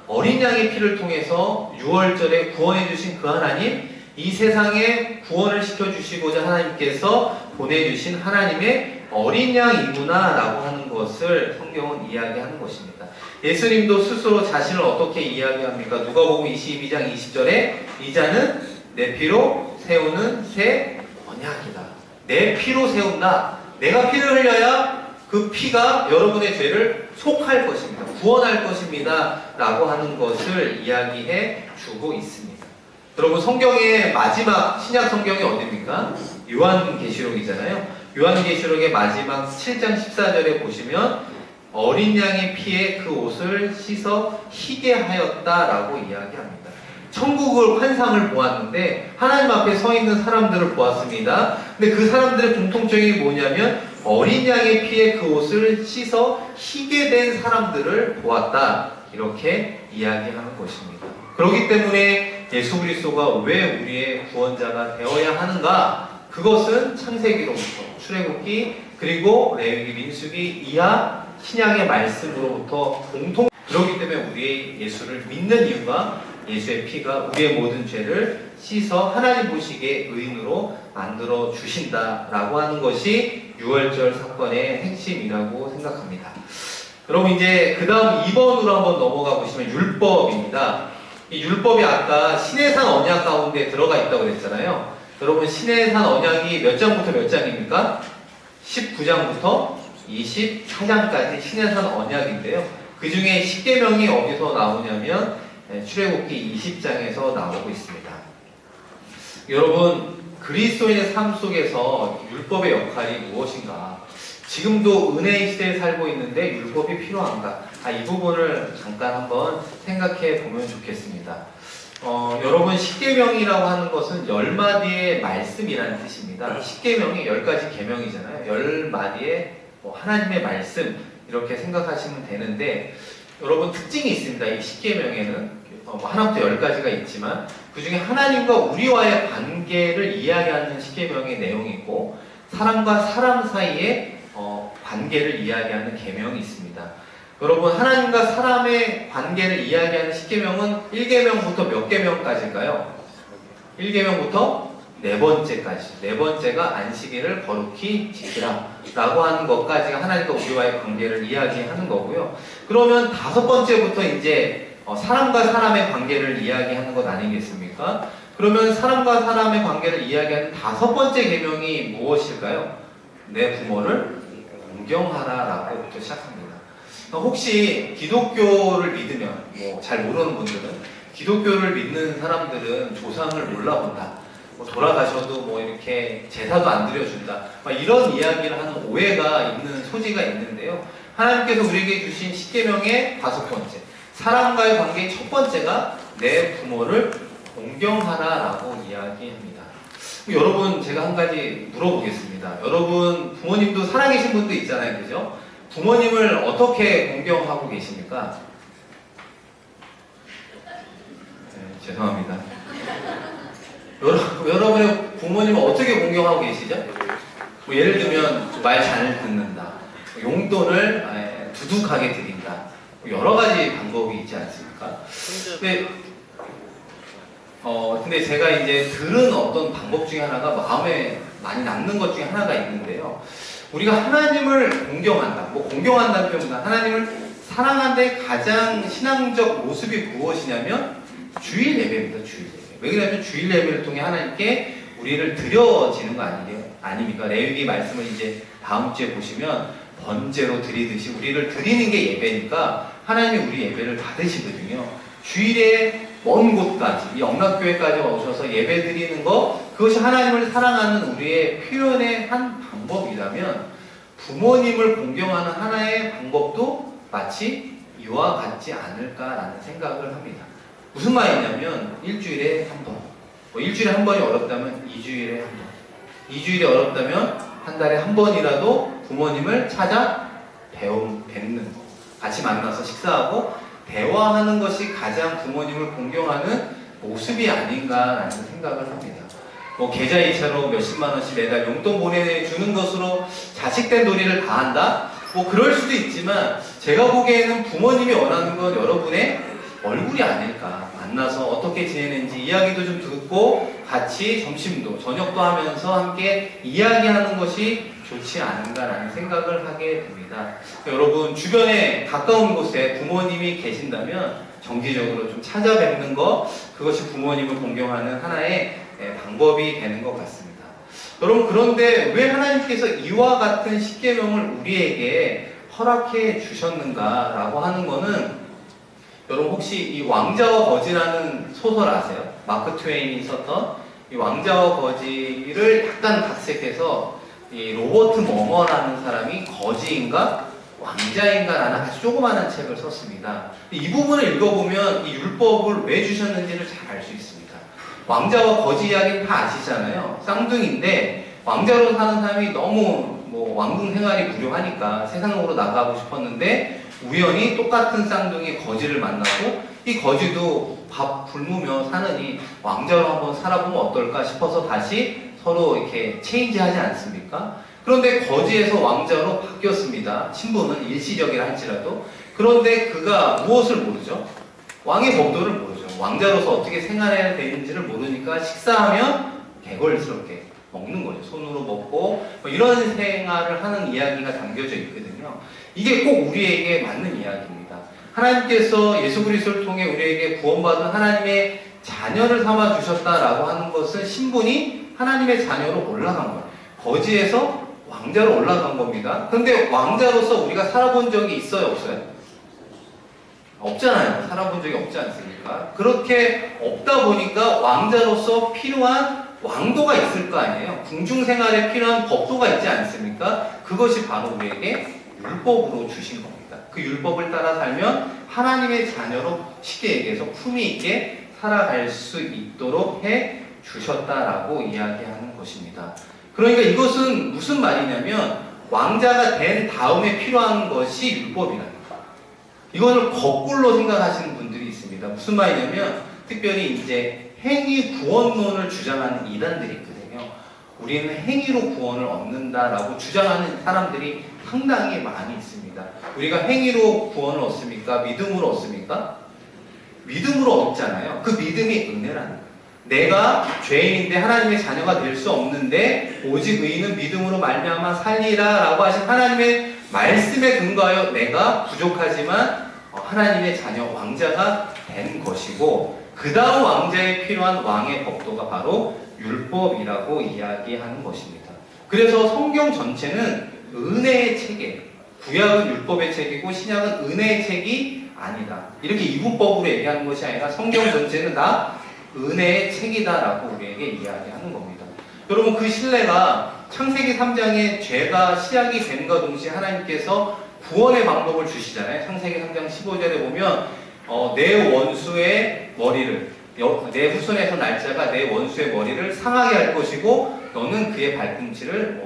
S1: 어린 양의 피를 통해서 6월절에 구원해 주신 그 하나님, 이 세상에 구원을 시켜주시고자 하나님께서 보내주신 하나님의 어린 양이구나 라고 하는 것을 성경은 이야기하는 것입니다. 예수님도 스스로 자신을 어떻게 이야기합니까? 누가복음 22장 20절에 이 자는 내 피로 세우는 새 언약이다. 내 피로 세운다. 내가 피를 흘려야 그 피가 여러분의 죄를 속할 것입니다. 구원할 것입니다. 라고 하는 것을 이야기해 주고 있습니다. 여러분, 성경의 마지막 신약 성경이 어디입니까? 요한계시록이잖아요. 요한계시록의 마지막 7장 14절에 보시면 어린 양의 피에 그 옷을 씻어 희게 하였다라고 이야기합니다. 천국을 환상을 보았는데 하나님 앞에 서 있는 사람들을 보았습니다. 근데 그 사람들의 공통점이 뭐냐면 어린 양의 피에 그 옷을 씻어 희게 된 사람들을 보았다. 이렇게 이야기하는 것입니다. 그렇기 때문에 예수 그리스도가 왜 우리의 구원자가 되어야 하는가? 그것은 창세기로부터 출애굽기 그리고 레위기, 민수기 이하 신약의 말씀으로부터 그렇기 때문에 우리의 예수를 믿는 이유가 예수의 피가 우리의 모든 죄를 씻어 하나님 보시기에 의인으로 만들어 주신다라고 하는 것이 유월절 사건의 핵심이라고 생각합니다. 여러분 이제 그 다음 2번으로 한번 넘어가 보시면 율법입니다. 이 율법이 아까 시내산 언약 가운데 들어가 있다고 그랬잖아요. 여러분 시내산 언약이 몇 장부터 몇 장입니까? 19장부터 24장까지 시내산 언약인데요. 그 중에 10계명이 어디서 나오냐면 출애굽기 20장에서 나오고 있습니다. 여러분 그리스도인의 삶 속에서 율법의 역할이 무엇인가? 지금도 은혜의 시대에 살고 있는데 율법이 필요한가? 이 부분을 잠깐 한번 생각해 보면 좋겠습니다. 여러분 10계명이라고 하는 것은 10마디의 말씀이라는 뜻입니다. 10계명이 10가지 계명이잖아요. 10마디의 하나님의 말씀 이렇게 생각하시면 되는데 여러분 특징이 있습니다. 이 10계명에는 하나부터 10가지가 있지만 그 중에 하나님과 우리와의 관계를 이야기하는 10계명의 내용이 있고 사람과 사람 사이의 관계를 이야기하는 계명이 있습니다. 여러분 하나님과 사람의 관계를 이야기하는 10계명은 1계명부터 몇 계명까지일까요? 1계명부터 네 번째까지. 네 번째가 안식일을 거룩히 지키라 라고 하는 것까지가 하나님과 우리와의 관계를 이야기하는 거고요. 그러면 다섯 번째부터 이제 사람과 사람의 관계를 이야기하는 것 아니겠습니까? 그러면 사람과 사람의 관계를 이야기하는 다섯 번째 계명이 무엇일까요? 내 부모를 공경하라 라고부터 시작합니다. 혹시 기독교를 믿으면 잘 모르는 분들은 기독교를 믿는 사람들은 조상을 몰라본다. 돌아가셔도 이렇게 제사도 안 드려준다. 이런 이야기를 하는 오해가 있는 소지가 있는데요. 하나님께서 우리에게 주신 10계명의 다섯 번째, 사람과의 관계의 첫 번째가 내 부모를 공경하라라고 이야기합니다. 여러분 제가 한 가지 물어보겠습니다. 여러분 부모님도 살아계신 분도 있잖아요, 그죠? 부모님을 어떻게 공경하고 계십니까? 네, 죄송합니다. 여러분의 부모님은 어떻게 공경하고 계시죠? 예를 들면 말 잘 듣는다, 용돈을 두둑하게 드린다, 여러 가지 방법이 있지 않습니까? 근데 제가 이제 들은 어떤 방법 중에 하나가 마음에 많이 남는 것 중에 하나가 있는데요. 우리가 하나님을 공경한다. 공경한다는 표현보다 하나님을 사랑하는데 가장 신앙적 모습이 무엇이냐면 주일 예배입니다. 주일 예배. 왜 그러냐면 주일 예배를 통해 하나님께 우리를 드려지는 거 아닙니까? 레위기 말씀을 이제 다음 주에 보시면 번제로 드리듯이 우리를 드리는 게 예배니까 하나님이 우리 예배를 받으시거든요. 주일에 먼 곳까지, 이 영락교회까지 오셔서 예배 드리는 거, 그것이 하나님을 사랑하는 우리의 표현의 한 방법이라면 부모님을 공경하는 하나의 방법도 마치 이와 같지 않을까라는 생각을 합니다. 무슨 말이냐면 일주일에 한 번, 일주일에 한 번이 어렵다면 2주일에 한 번, 2주일이 어렵다면 한 달에 한 번이라도 부모님을 찾아 뵙는 거, 같이 만나서 식사하고 대화하는 것이 가장 부모님을 공경하는 모습이 아닌가라는 생각을 합니다. 계좌이체로 몇십만 원씩 매달 용돈 보내주는 것으로 자식된 도리를 다한다? 그럴 수도 있지만 제가 보기에는 부모님이 원하는 건 여러분의 얼굴이 아닐까. 만나서 어떻게 지내는지 이야기도 좀 듣고 같이 점심도 저녁도 하면서 함께 이야기하는 것이 좋지 않은가라는 생각을 하게 됩니다. 여러분 주변에 가까운 곳에 부모님이 계신다면 정기적으로 좀 찾아뵙는 것, 그것이 부모님을 공경하는 하나의 방법이 되는 것 같습니다. 여러분 그런데 왜 하나님께서 이와 같은 10계명을 우리에게 허락해 주셨는가라고 하는 것은 여러분 혹시 이 왕자와 거지라는 소설 아세요? 마크 트웨인이 썼던 이 왕자와 거지를 약간 각색해서 이 로버트 머머라는 사람이 거지인가 왕자인가라는 아주 조그마한 책을 썼습니다. 이 부분을 읽어보면 이 율법을 왜 주셨는지를 잘 알 수 있습니다. 왕자와 거지 이야기는 다 아시잖아요. 쌍둥이인데 왕자로 사는 사람이 너무 왕궁 생활이 부려하니까 세상으로 나가고 싶었는데 우연히 똑같은 쌍둥이 거지를 만나고 이 거지도 밥 굶으며 사느니 왕자로 한번 살아보면 어떨까 싶어서 다시 서로 이렇게 체인지하지 않습니까? 그런데 거지에서 왕자로 바뀌었습니다. 신분은 일시적이라 할지라도. 그런데 그가 무엇을 모르죠? 왕의 법도를 모르죠. 왕자로서 어떻게 생활해야 되는지를 모르니까 식사하면 개걸스럽게 먹는 거죠. 손으로 먹고 뭐 이런 생활을 하는 이야기가 담겨져 있거든요. 이게 꼭 우리에게 맞는 이야기입니다. 하나님께서 예수 그리스도를 통해 우리에게 구원받은 하나님의 자녀를 삼아 주셨다라고 하는 것은 신분이 하나님의 자녀로 올라간 거예요. 거지에서 왕자로 올라간 겁니다. 그런데 왕자로서 우리가 살아본 적이 있어요, 없어요? 없잖아요. 살아본 적이 없지 않습니까? 그렇게 없다 보니까 왕자로서 필요한 왕도가 있을 거 아니에요. 궁중생활에 필요한 법도가 있지 않습니까? 그것이 바로 우리에게 율법으로 주신 겁니다. 그 율법을 따라 살면 하나님의 자녀로 쉽게 얘기해서 품위 있게 살아갈 수 있도록 해 주셨다라고 이야기하는 것입니다. 그러니까 이것은 무슨 말이냐면 왕자가 된 다음에 필요한 것이 율법이라는 거예요. 이것을 거꾸로 생각하시는 분들이 있습니다. 무슨 말이냐면 특별히 이제 행위 구원론을 주장하는 이단들이 있거든요. 우리는 행위로 구원을 얻는다라고 주장하는 사람들이 상당히 많이 있습니다. 우리가 행위로 구원을 얻습니까? 믿음으로 얻습니까? 믿음으로 얻잖아요. 그 믿음이 은혜라는 거예요. 내가 죄인인데 하나님의 자녀가 될 수 없는데 오직 의인은 믿음으로 말미암아 살리라 라고 하신 하나님의 말씀에 근거하여 내가 부족하지만 하나님의 자녀 왕자가 된 것이고 그 다음 왕자에 필요한 왕의 법도가 바로 율법이라고 이야기하는 것입니다. 그래서 성경 전체는 은혜의 책이에요. 구약은 율법의 책이고 신약은 은혜의 책이 아니다. 이렇게 이분법으로 얘기하는 것이 아니라 성경 전체는 다 은혜의 책이다라고 우리에게 이야기하는 겁니다. 여러분 그 신뢰가 창세기 3장에 죄가 시작이 됨과 동시에 하나님께서 구원의 방법을 주시잖아요. 창세기 3장 15절에 보면 내 원수의 머리를 내 후손에서 날짜가 내 원수의 머리를 상하게 할 것이고 너는 그의 발꿈치를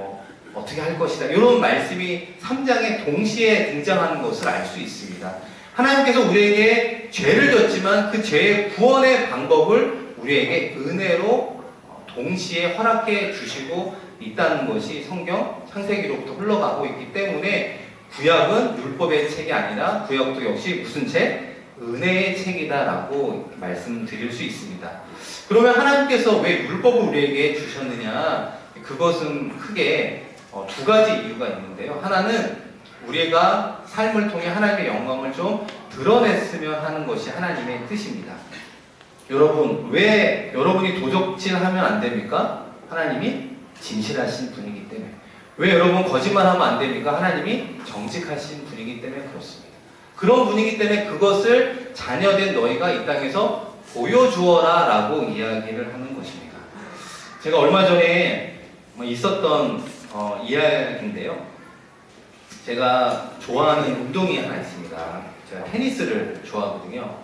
S1: 어떻게 할 것이다. 이런 말씀이 3장에 동시에 등장하는 것을 알 수 있습니다. 하나님께서 우리에게 죄를 졌지만 그 죄의 구원의 방법을 우리에게 은혜로 동시에 허락해 주시고 있다는 것이 성경 창세기로부터 흘러가고 있기 때문에 구약은 율법의 책이 아니라 구약도 역시 무슨 책? 은혜의 책이다라고 말씀드릴 수 있습니다. 그러면 하나님께서 왜 율법을 우리에게 주셨느냐? 그것은 크게 두 가지 이유가 있는데요. 하나는 우리가 삶을 통해 하나님의 영광을 좀 드러냈으면 하는 것이 하나님의 뜻입니다. 여러분, 왜 여러분이 도적질하면 안 됩니까? 하나님이 진실하신 분이기 때문에. 왜 여러분 거짓말하면 안 됩니까? 하나님이 정직하신 분이기 때문에 그렇습니다. 그런 분이기 때문에 그것을 자녀된 너희가 이 땅에서 보여주어라 라고 이야기를 하는 것입니다. 제가 얼마 전에 있었던 이야기인데요. 제가 좋아하는 운동이 하나 있습니다. 제가 테니스를 좋아하거든요.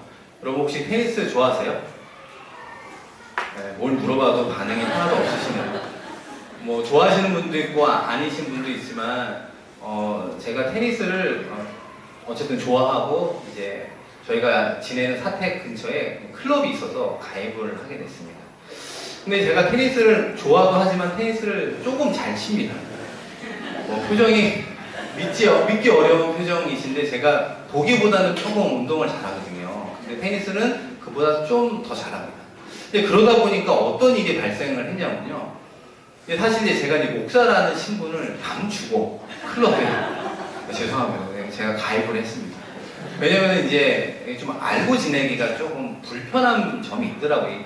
S1: 여러분 혹시 테니스 좋아하세요? 네, 뭘 물어봐도 반응이 하나도 없으시네요. 뭐 좋아하시는 분도 있고 아니신 분도 있지만 제가 테니스를 어쨌든 좋아하고 이제 저희가 지내는 사택 근처에 클럽이 있어서 가입을 하게 됐습니다. 근데 제가 테니스를 좋아도 하지만 테니스를 조금 잘 칩니다. 표정이 믿기 어려운 표정이신데 제가 보기보다는 조금 운동을 잘하거든요. 근데 테니스는 그보다 좀 더 잘합니다. 근데 그러다 보니까 어떤 일이 발생을 했냐면요. 사실 이제 제가 이제 목사라는 신분을 감추고 클럽에 죄송합니다. 제가 가입을 했습니다. 왜냐면 이제 좀 알고 지내기가 조금 불편한 점이 있더라고요.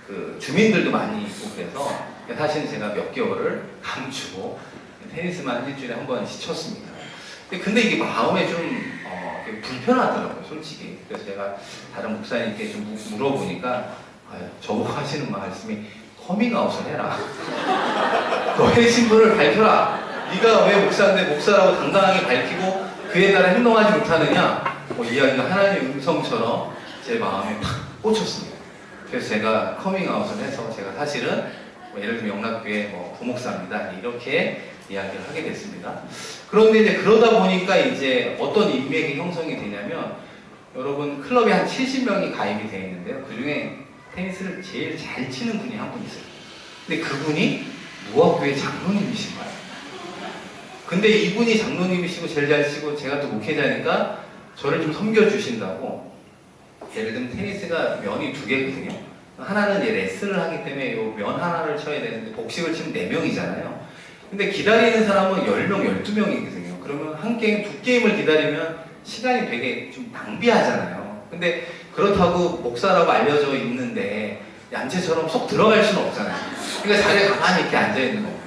S1: 그 주민들도 많이 있고 그래서 사실 제가 몇 개월을 감추고 테니스만 일주일에 한 번 시쳤습니다. 근데 이게 마음에 좀 불편하더라고요, 솔직히. 그래서 제가 다른 목사님께 좀 물어보니까 저보고 하시는 말씀이 커밍아웃을 해라. 너의 신분을 밝혀라. 네가 왜 목사인데 목사라고 당당하게 밝히고 그에 따라 행동하지 못하느냐. 이야기가 하나님의 음성처럼 제 마음에 팍 꽂혔습니다. 그래서 제가 커밍아웃을 해서 제가 사실은 예를 들면 영락교회 부목사입니다. 이렇게 이야기를 하게 됐습니다. 그런데 이제 그러다 보니까 이제 어떤 인맥이 형성이 되냐면 여러분 클럽에 한 70명이 가입이 되어 있는데요. 그 중에 테니스를 제일 잘 치는 분이 한 분 있어요. 근데 그분이 무학교의 장로님이신 거예요. 근데 이분이 장로님이시고 제일 잘 치고 제가 또 목회자니까 저를 좀 섬겨주신다고, 예를 들면 테니스가 면이 2개거든요. 하나는 이제 레슨을 하기 때문에 요 면 하나를 쳐야 되는데 복식을 치면 4명이잖아요. 근데 기다리는 사람은 10명, 12명이거든요. 그러면 한 게임, 2게임을 기다리면 시간이 되게 좀 낭비하잖아요. 근데 그렇다고 목사라고 알려져 있는데 얌체처럼 속 들어갈 수는 없잖아요. 그러니까 자리에 가만히 이렇게 앉아있는 거예요.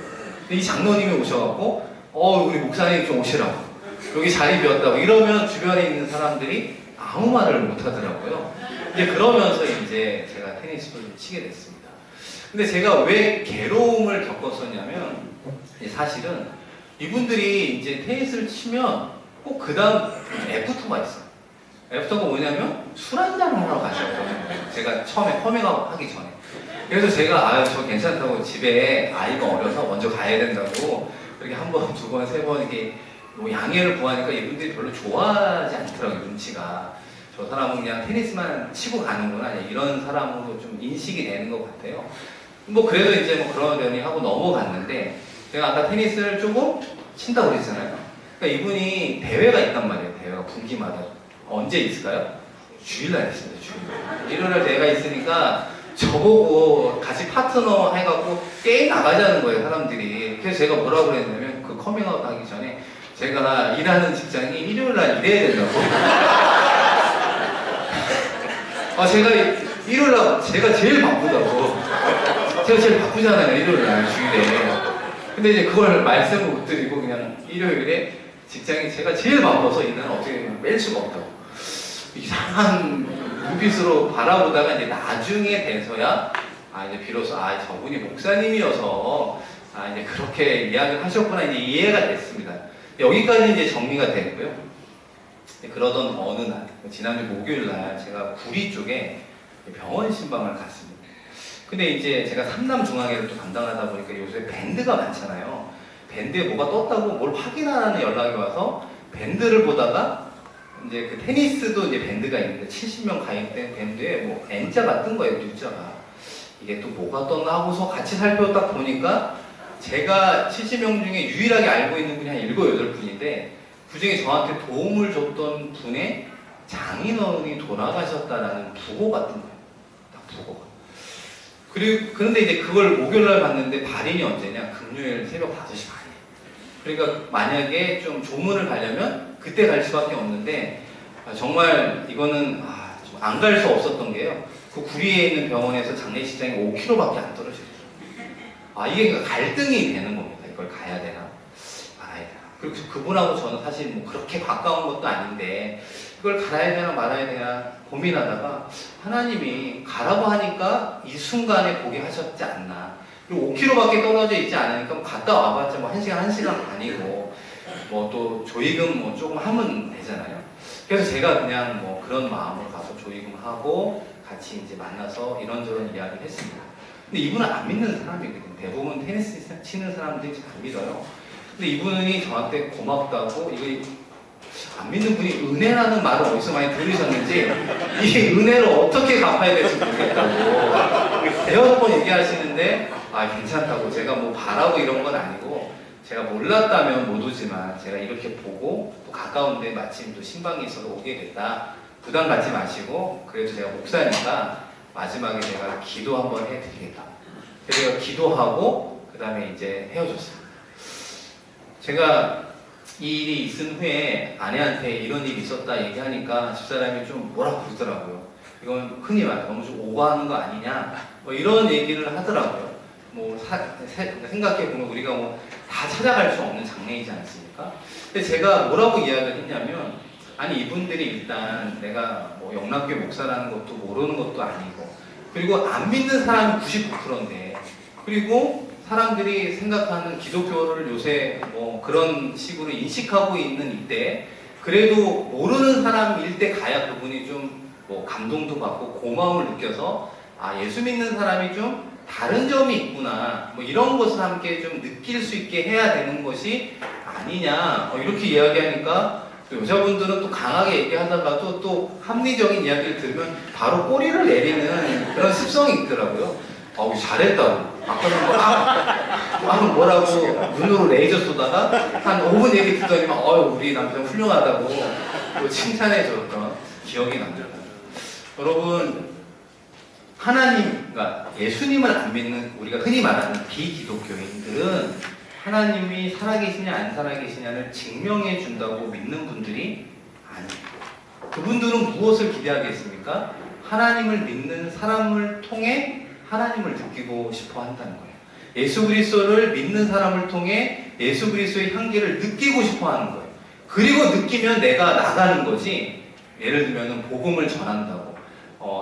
S1: 이 장로님이 오셔갖고 우리 목사님 좀 오시라고, 여기 자리 비었다고 이러면 주변에 있는 사람들이 아무 말을 못 하더라고요. 이제 그러면서 이제 제가 테니스를 치게 됐습니다. 근데 제가 왜 괴로움을 겪었었냐면, 사실은 이분들이 이제 테니스를 치면 꼭 그 다음 애프터가 있어요. 애프터가 뭐냐면 술 한잔 하러 가셨거든요. 제가 처음에 컴액아웃 하기 전에. 그래서 제가 저 괜찮다고, 집에 아이가 어려서 먼저 가야 된다고 그렇게 한 번, 2번, 3번 이렇게 뭐 양해를 구하니까 이분들이 별로 좋아하지 않더라고요. 눈치가. 저 사람은 그냥 테니스만 치고 가는구나, 이런 사람으로 좀 인식이 되는 것 같아요. 뭐 그래도 이제 뭐 그러려니 하고 넘어갔는데, 제가 아까 테니스를 조금 친다고 그랬잖아요. 그러니까 이분이 대회가 있단 말이에요. 대회가 분기마다. 언제 있을까요? 주일날 있습니다. 주일날. 일요일날 대회가 있으니까 저보고 같이 파트너 해갖고 게임 나가자는 거예요, 사람들이. 그래서 제가 뭐라고 그랬냐면, 그 커밍아웃 하기 전에 제가 일하는 직장이 일요일날 일해야 된다고. 제가 일요일날 제가 제일 바쁘다고. 제가 제일 바쁘잖아요, 일요일날 주일에. 근데 이제 그걸 말씀을 못 드리고 그냥 일요일에 직장이 제가 제일 바빠서 이날 어떻게 뺄 수가 없다고. 이상한 눈빛으로 바라보다가 이제 나중에 돼서야 이제 비로소 저분이 목사님이어서 이제 그렇게 이야기를 하셨구나, 이제 이해가 됐습니다. 여기까지 이제 정리가 됐고요. 그러던 어느 날, 지난주 목요일 날 제가 구리 쪽에 병원 신방을 갔습니다. 근데 이제 제가 삼남중앙회를 또 담당하다 보니까 요새 밴드가 많잖아요. 밴드에 뭐가 떴다고 뭘 확인하라는 연락이 와서 밴드를 보다가 이제 그 테니스도 이제 밴드가 있는데 70명 가입된 밴드에 뭐 N자가 뜬 거예요, N자가. 이게 또 뭐가 떴나 하고서 같이 살펴딱 보니까 제가 70명 중에 유일하게 알고 있는 분이 한 7, 8분인데 그 중에 저한테 도움을 줬던 분의 장인어른이 돌아가셨다라는 부고가 뜬 거예요. 딱 부고가. 그런데 이제 그걸 목요일날 봤는데 발인이 언제냐? 금요일 새벽 5시 반이에요. 그러니까 만약에 좀 조문을 가려면 그때 갈 수밖에 없는데, 정말 이거는 좀 안 갈 수 없었던 게요. 그 구리에 있는 병원에서 장례식장이 5km밖에 안 떨어져요. 이게 그러니까 갈등이 되는 겁니다. 이걸 가야 되나 말아야 되나. 그리고 그분하고 저는 사실 뭐 그렇게 가까운 것도 아닌데 이걸 갈아야 되나 말아야 되나 고민하다가 하나님이 가라고 하니까 이 순간에 보게 하셨지 않나. 그리고 5km밖에 떨어져 있지 않으니까 갔다 와봤자 뭐 1시간, 1시간 반이고 뭐 또 조의금 뭐 조금 하면 되잖아요. 그래서 제가 그냥 뭐 그런 마음으로 가서 조의금하고 같이 이제 만나서 이런저런 이야기를 했습니다. 근데 이분은 안 믿는 사람이거든요. 대부분 테니스 치는 사람들이 잘 안 믿어요. 근데 이분이 저한테 고맙다고, 이거 안 믿는 분이 은혜라는 말을 어디서 많이 들으셨는지 이 은혜를 어떻게 갚아야 될지 모르겠다고 대여섯 번 얘기하시는데 괜찮다고, 제가 뭐 바라고 이런 건 아니고 제가 몰랐다면 못 오지만 제가 이렇게 보고 또 가까운데 마침 또 신방이 있어서 오게 됐다, 부담 갖지 마시고 그래도 제가 목사니까 마지막에 제가 기도 한번 해드리겠다. 그래서 제가 기도하고 그 다음에 이제 헤어졌습니다. 제가 이 일이 있은 후에 아내한테 이런 일이 있었다 얘기하니까 집사람이 좀 뭐라고 그러더라고요. 이건 흔히 말해 너무 좀 오버하는 거 아니냐 뭐 이런 얘기를 하더라고요. 뭐 생각해보면 우리가 뭐 다 찾아갈 수 없는 장례이지 않습니까? 근데 제가 뭐라고 이야기를 했냐면, 아니 이분들이 일단 내가 뭐 영락교회 목사라는 것도 모르는 것도 아니고, 그리고 안 믿는 사람이 99%인데, 그리고 사람들이 생각하는 기독교를 요새 뭐 그런 식으로 인식하고 있는 이때, 그래도 모르는 사람일 때 가야 그분이 좀 뭐 감동도 받고 고마움을 느껴서 예수 믿는 사람이 좀 다른 점이 있구나, 뭐 이런 것을 함께 좀 느낄 수 있게 해야 되는 것이 아니냐, 이렇게 이야기하니까 또 여자분들은 또 강하게 얘기하다가 또 합리적인 이야기를 들으면 바로 꼬리를 내리는 그런 습성이 있더라고요. 잘했다고. 아까는 막 뭐라고 눈으로 레이저 쏘다가 한 5분 얘기 듣더니 우리 남편 훌륭하다고 또 칭찬해 줬던 기억이 납니다. 여러분, 하나님, 그러니까 예수님을 안 믿는 우리가 흔히 말하는 비기독교인들은 하나님이 살아계시냐 안 살아계시냐를 증명해 준다고 믿는 분들이 아니에요. 그분들은 무엇을 기대하겠습니까? 하나님을 믿는 사람을 통해 하나님을 느끼고 싶어 한다는 거예요. 예수 그리스도를 믿는 사람을 통해 예수 그리스도의 향기를 느끼고 싶어 하는 거예요. 그리고 느끼면 내가 나가는 거지. 예를 들면 복음을 전한다고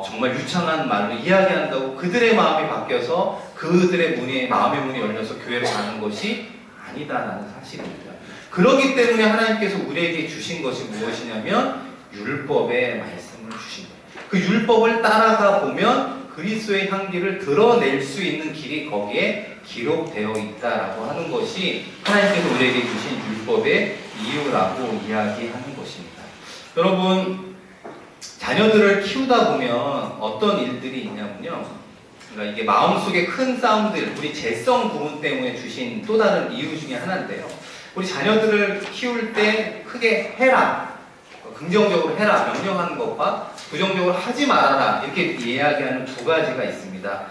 S1: 정말 유창한 말로 이야기한다고 그들의 마음이 바뀌어서 그들의 마음의 문이 열려서 교회로 가는 것이 아니다라는 사실입니다. 그렇기 때문에 하나님께서 우리에게 주신 것이 무엇이냐면 율법의 말씀을 주신 거예요. 그 율법을 따라가 보면 그리스도의 향기를 드러낼 수 있는 길이 거기에 기록되어 있다라고 하는 것이 하나님께서 우리에게 주신 율법의 이유라고 이야기하는 것입니다. 여러분, 자녀들을 키우다 보면 어떤 일들이 있냐면요. 그러니까 이게 마음속에 큰 사운드들, 우리 재성 부분 때문에 주신 또 다른 이유 중에 하나인데요. 우리 자녀들을 키울 때 크게 해라, 긍정적으로 해라, 명령하는 것과 부정적으로 하지 말아라 이렇게 이야기하는 두 가지가 있습니다.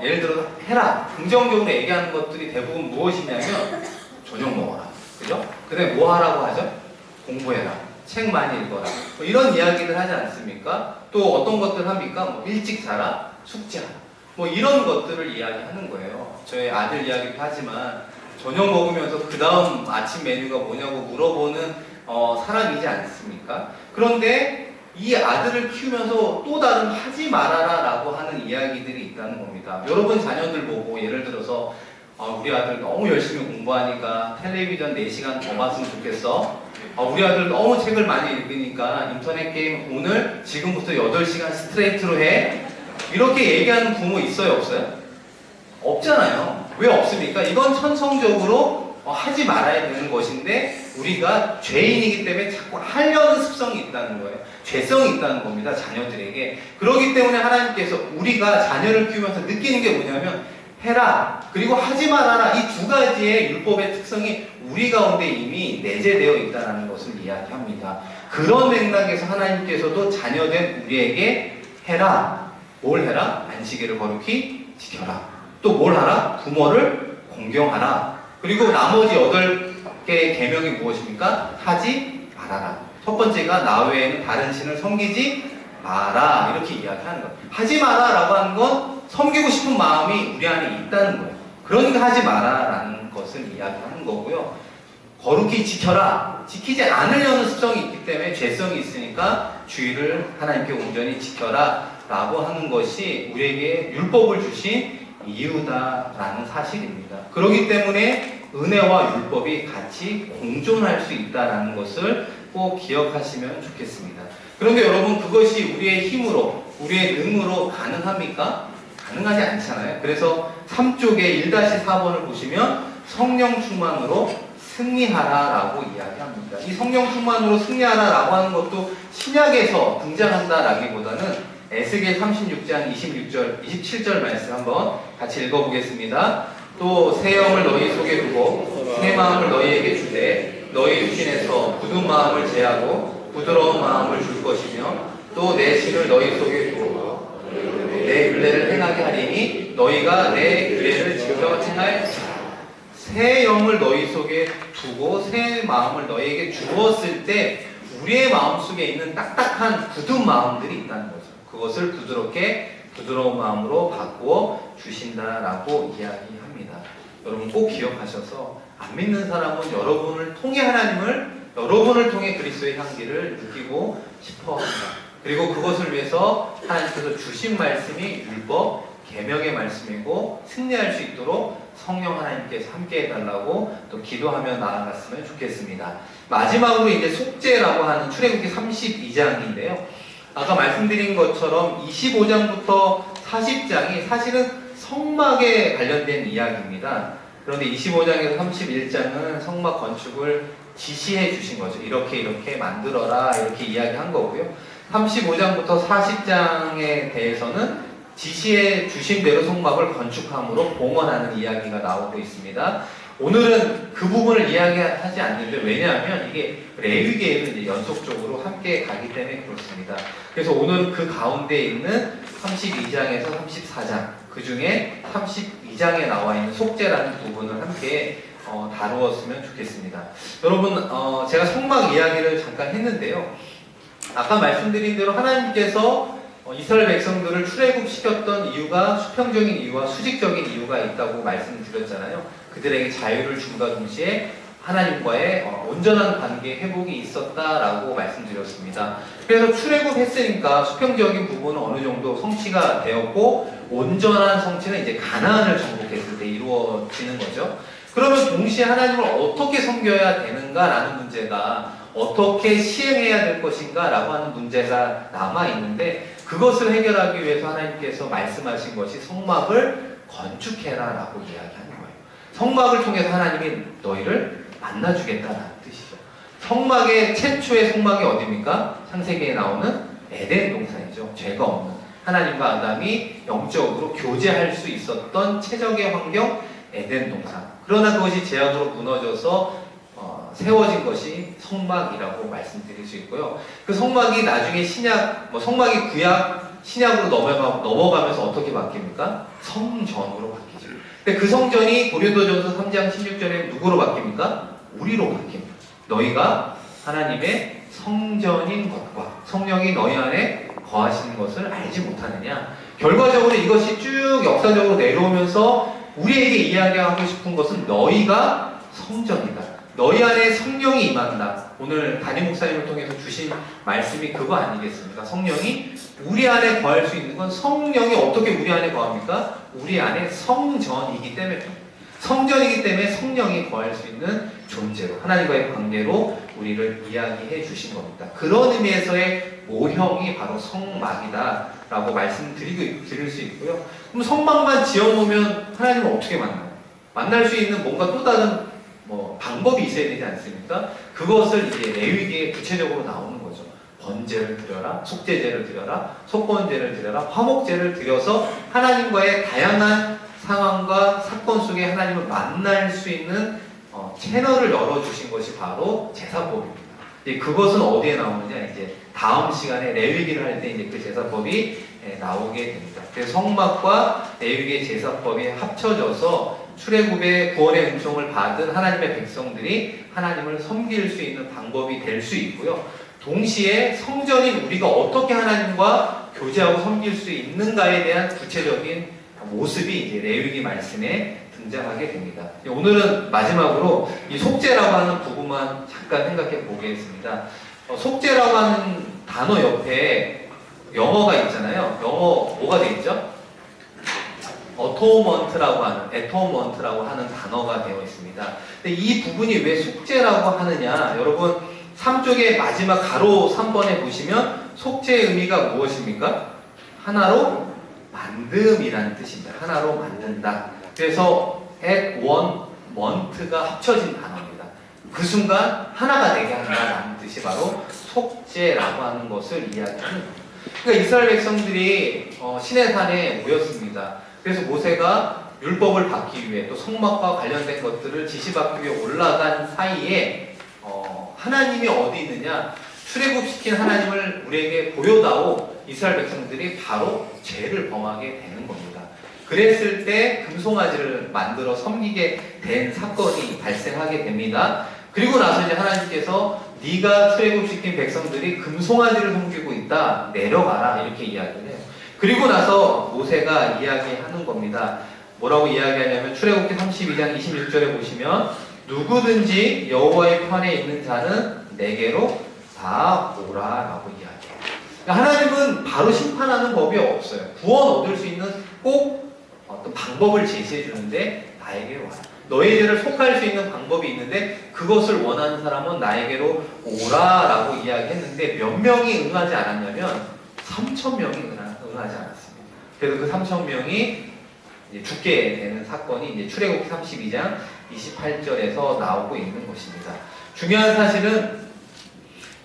S1: 예를 들어 해라, 긍정적으로 얘기하는 것들이 대부분 무엇이냐면 저녁 먹어라, 그죠? 근데 뭐 하라고 하죠? 공부해라, 책 많이 읽어라, 뭐 이런 이야기를 하지 않습니까? 또 어떤 것들 합니까? 뭐 일찍 자라, 숙제하라, 뭐 이런 것들을 이야기하는 거예요. 저희 아들 이야기도 하지만 저녁 먹으면서 그 다음 아침 메뉴가 뭐냐고 물어보는 사람이지 않습니까? 그런데 이 아들을 키우면서 또 다른 하지 말아라 라고 하는 이야기들이 있다는 겁니다. 여러분 자녀들 보고 예를 들어서 우리 아들 너무 열심히 공부하니까 텔레비전 4시간 더 봤으면 좋겠어. 우리 아들 너무 책을 많이 읽으니까 인터넷 게임 오늘 지금부터 8시간 스트레이트로 해. 이렇게 얘기하는 부모 있어요, 없어요? 없잖아요. 왜 없습니까? 이건 천성적으로 하지 말아야 되는 것인데 우리가 죄인이기 때문에 자꾸 하려는 습성이 있다는 거예요. 죄성이 있다는 겁니다, 자녀들에게. 그렇기 때문에 하나님께서 우리가 자녀를 키우면서 느끼는 게 뭐냐면 해라, 그리고 하지 말아라, 이 두 가지의 율법의 특성이 우리 가운데 이미 내재되어 있다는 것을 이야기합니다. 그런 맥락에서 하나님께서도 자녀된 우리에게 해라, 뭘 해라? 안식일을 거룩히 지켜라. 또 뭘 하라? 부모를 공경하라. 그리고 나머지 8개의 계명이 무엇입니까? 하지 말아라. 첫 번째가 나 외에는 다른 신을 섬기지 마라, 이렇게 이야기하는 거예요. 하지 마라 라고 하는 건 섬기고 싶은 마음이 우리 안에 있다는 거예요. 그러니까 하지 마라 라는 것을 이야기하는 거고요. 거룩히 지켜라, 지키지 않으려는 습성이 있기 때문에 죄성이 있으니까 주의를 하나님께 온전히 지켜라 라고 하는 것이 우리에게 율법을 주신 이유다라는 사실입니다. 그렇기 때문에 은혜와 율법이 같이 공존할 수 있다는 것을 꼭 기억하시면 좋겠습니다. 그런데 여러분, 그것이 우리의 힘으로, 우리의 능으로 가능합니까? 가능하지 않잖아요. 그래서 3쪽에 1-4번을 보시면 성령 충만으로 승리하라라고 이야기합니다. 이 성령 충만으로 승리하라라고 하는 것도 신약에서 등장한다라기보다는 에스겔 36장 26절, 27절 말씀 한번 같이 읽어보겠습니다. 또 새 영을 너희 속에 두고 새 마음을 너희에게 주되 너희 육신에서 굳은 마음을 제하고 부드러운 마음을 줄 것이며 또 내 신을 너희 속에 두고 내 율례를 행하게 하리니 너희가 내 율례를 지켜 행할 새 영을 너희 속에 두고 새 마음을 너희에게 주었을 때 우리의 마음속에 있는 딱딱한 굳은 마음들이 있다는 거죠. 그것을 부드러운 마음으로 바꾸어 주신다라고 이야기합니다. 여러분 꼭 기억하셔서 안 믿는 사람은 여러분을 통해 하나님을, 여러분을 통해 그리스도의 향기를 느끼고 싶어 합니다. 그리고 그것을 위해서 하나님께서 주신 말씀이 율법, 계명의 말씀이고 승리할 수 있도록 성령 하나님께서 함께 해달라고 또 기도하며 나아갔으면 좋겠습니다. 마지막으로 이제 속죄라고 하는 출애굽기 32장인데요. 아까 말씀드린 것처럼 25장부터 40장이 사실은 성막에 관련된 이야기입니다. 그런데 25장에서 31장은 성막 건축을 지시해 주신 거죠. 이렇게 만들어라, 이렇게 이야기한 거고요. 35장부터 40장에 대해서는 지시해 주신 대로 성막을 건축함으로 봉헌하는 이야기가 나오고 있습니다. 오늘은 그 부분을 이야기하지 않는데, 왜냐하면 이게 레위기에는 이제 연속적으로 함께 가기 때문에 그렇습니다. 그래서 오늘은 그 가운데 있는 32장에서 34장, 그 중에 32장에 나와 있는 속죄라는 부분을 함께 다루었으면 좋겠습니다. 여러분, 제가 성막 이야기를 잠깐 했는데요. 아까 말씀드린 대로 하나님께서 이스라엘 백성들을 출애굽시켰던 이유가 수평적인 이유와 수직적인 이유가 있다고 말씀드렸잖아요. 그들에게 자유를 줌과 동시에 하나님과의 온전한 관계 회복이 있었다라고 말씀드렸습니다. 그래서 출애굽했으니까 수평적인 부분은 어느 정도 성취가 되었고, 온전한 성취는 이제 가나안을 정복했을 때 이루어지는 거죠. 그러면 동시에 하나님을 어떻게 섬겨야 되는가라는 문제가, 어떻게 시행해야 될 것인가 라고 하는 문제가 남아있는데, 그것을 해결하기 위해서 하나님께서 말씀하신 것이 성막을 건축해라 라고 이야기하는 거예요. 성막을 통해서 하나님이 너희를 만나주겠다는 뜻이죠. 성막의 최초의 성막이 어디입니까? 창세기에 나오는 에덴 동산이죠. 죄가 없는 하나님과 아담이 영적으로 교제할 수 있었던 최적의 환경, 에덴 동산. 그러나 그것이 죄악으로 무너져서 세워진 것이 성막이라고 말씀드릴 수 있고요. 그 성막이 나중에 성막이 구약, 신약으로 넘어가면서 어떻게 바뀝니까? 성전으로 바뀌죠. 근데 그 성전이 고린도전서 3장 16절에 누구로 바뀝니까? 우리로 바뀝니다. 너희가 하나님의 성전인 것과 성령이 너희 안에 거하시는 것을 알지 못하느냐. 결과적으로 이것이 쭉 역사적으로 내려오면서 우리에게 이야기하고 싶은 것은 너희가 성전이다. 너희 안에 성령이 임한다. 오늘 담임 목사님을 통해서 주신 말씀이 그거 아니겠습니까? 성령이 우리 안에 거할 수 있는 건, 성령이 어떻게 우리 안에 거합니까? 우리 안에 성전이기 때문에, 성전이기 때문에 성령이 거할 수 있는 존재로, 하나님과의 관계로 우리를 이야기해 주신 겁니다. 그런 의미에서의 모형이 바로 성막이다 라고 말씀드릴 수 있고요. 그럼 성막만 지어놓으면 하나님을 어떻게 만나요? 만날 수 있는 뭔가 또 다른 방법이 있어야 되지 않습니까? 그것을 이제 레위기에 구체적으로 나오는 거죠. 번제를 드려라, 속죄제를 드려라, 속건제를 드려라, 화목제를 드려서 하나님과의 다양한 상황과 사건 속에 하나님을 만날 수 있는 채널을 열어주신 것이 바로 제사법입니다. 그것은 어디에 나오느냐, 이제 다음 시간에 레위기를 할 때 이제 그 제사법이 나오게 됩니다. 그래서 성막과 레위기의 제사법이 합쳐져서 출애굽의 구원의 은총을 받은 하나님의 백성들이 하나님을 섬길 수 있는 방법이 될 수 있고요. 동시에 성전인 우리가 어떻게 하나님과 교제하고 섬길 수 있는가에 대한 구체적인 모습이 이제 레위기 말씀에 등장하게 됩니다. 오늘은 마지막으로 이 속죄라고 하는 부분만 잠깐 생각해 보겠습니다. 속죄라고 하는 단어 옆에 영어가 있잖아요. 영어 뭐가 돼 있죠? 어토먼트라고 하는 단어가 되어 있습니다. 근데 이 부분이 왜 속죄라고 하느냐? 여러분 3쪽의 마지막 가로 3번에 보시면 속죄의 의미가 무엇입니까? 하나로 만듦이라는 뜻입니다. 하나로 만든다. 그래서 at one month가 합쳐진 단어입니다. 그 순간 하나가 되게 한다는 뜻이 바로 속죄라고 하는 것을 이야기하는 겁니다. 그러니까 이스라엘 백성들이 시내산에 모였습니다. 그래서 모세가 율법을 받기 위해 또 성막과 관련된 것들을 지시받기 위해 올라간 사이에 하나님이 어디 있느냐, 출애굽시킨 하나님을 우리에게 보여다오 이스라엘 백성들이 바로 죄를 범하게 되는 겁니다. 그랬을 때 금송아지를 만들어 섬기게 된 사건이 발생하게 됩니다. 그리고 나서 이제 하나님께서 네가 출애굽시킨 백성들이 금송아지를 섬기고 있다, 내려가라, 이렇게 이야기를 해요. 그리고 나서 모세가 이야기하는 겁니다. 뭐라고 이야기하냐면 출애굽기 32장 26절에 보시면 누구든지 여호와의 편에 있는 자는 내게로 다 오라라고 이야기해요. 그러니까 하나님은 바로 심판하는 법이 없어요. 구원 얻을 수 있는 꼭 어떤 방법을 제시해 주는데 나에게로 와라. 너의 죄를 속할 수 있는 방법이 있는데 그것을 원하는 사람은 나에게로 오라라고 이야기했는데 몇 명이 응하지 않았냐면 3,000명이 응하지 않았습니다. 그래서 그 3,000명이 이제 죽게 되는 사건이 이제 출애굽기 32장 28절에서 나오고 있는 것입니다. 중요한 사실은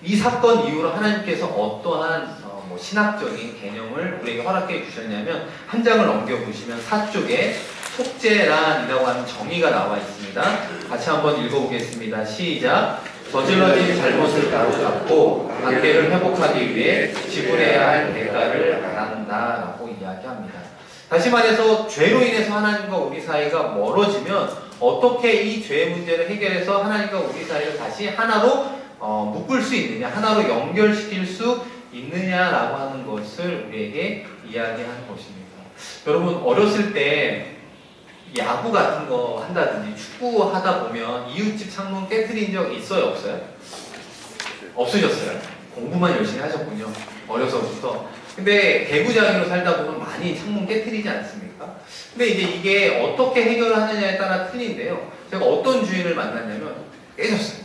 S1: 이 사건 이후로 하나님께서 어떠한 뭐 신학적인 개념을 우리에게 허락해 주셨냐면 한 장을 넘겨보시면 4쪽에 속죄란이라고 하는 정의가 나와 있습니다. 같이 한번 읽어보겠습니다. 시작. 저질러진 잘못을 바로잡고 관계를 회복하기 위해 지불해야 할 대가를 말한다라고 이야기합니다. 다시 말해서 죄로 인해서 하나님과 우리 사이가 멀어지면 어떻게 이 죄 문제를 해결해서 하나님과 우리 사이를 다시 하나로 묶을 수 있느냐, 하나로 연결시킬 수 있느냐라고 하는 것을 우리에게 이야기하는 것입니다. 여러분, 어렸을 때 야구 같은 거 한다든지 축구 하다 보면 이웃집 창문 깨트린 적 있어요, 없어요? 없으셨어요? 공부만 열심히 하셨군요, 어려서부터. 근데 개구장이로 살다 보면 많이 창문 깨트리지 않습니까? 근데 이제 이게 어떻게 해결을 하느냐에 따라 틀린데요. 제가 어떤 주인을 만났냐면 깨졌어요.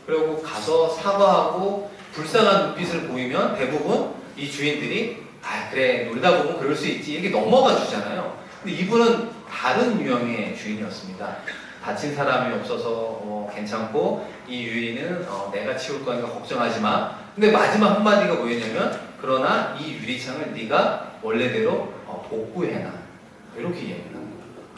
S1: 그리고 가서 사과하고 불쌍한 눈빛을 보이면 대부분 이 주인들이 아 그래 놀다 보면 그럴 수 있지 이렇게 넘어가 주잖아요. 근데 이분은 다른 유형의 주인이었습니다. 다친 사람이 없어서 괜찮고 이 유인은 내가 치울 거니까 걱정하지 마. 근데 마지막 한마디가 뭐였냐면 그러나 이 유리창을 네가 원래대로 복구해놔. 이렇게 얘기합니다.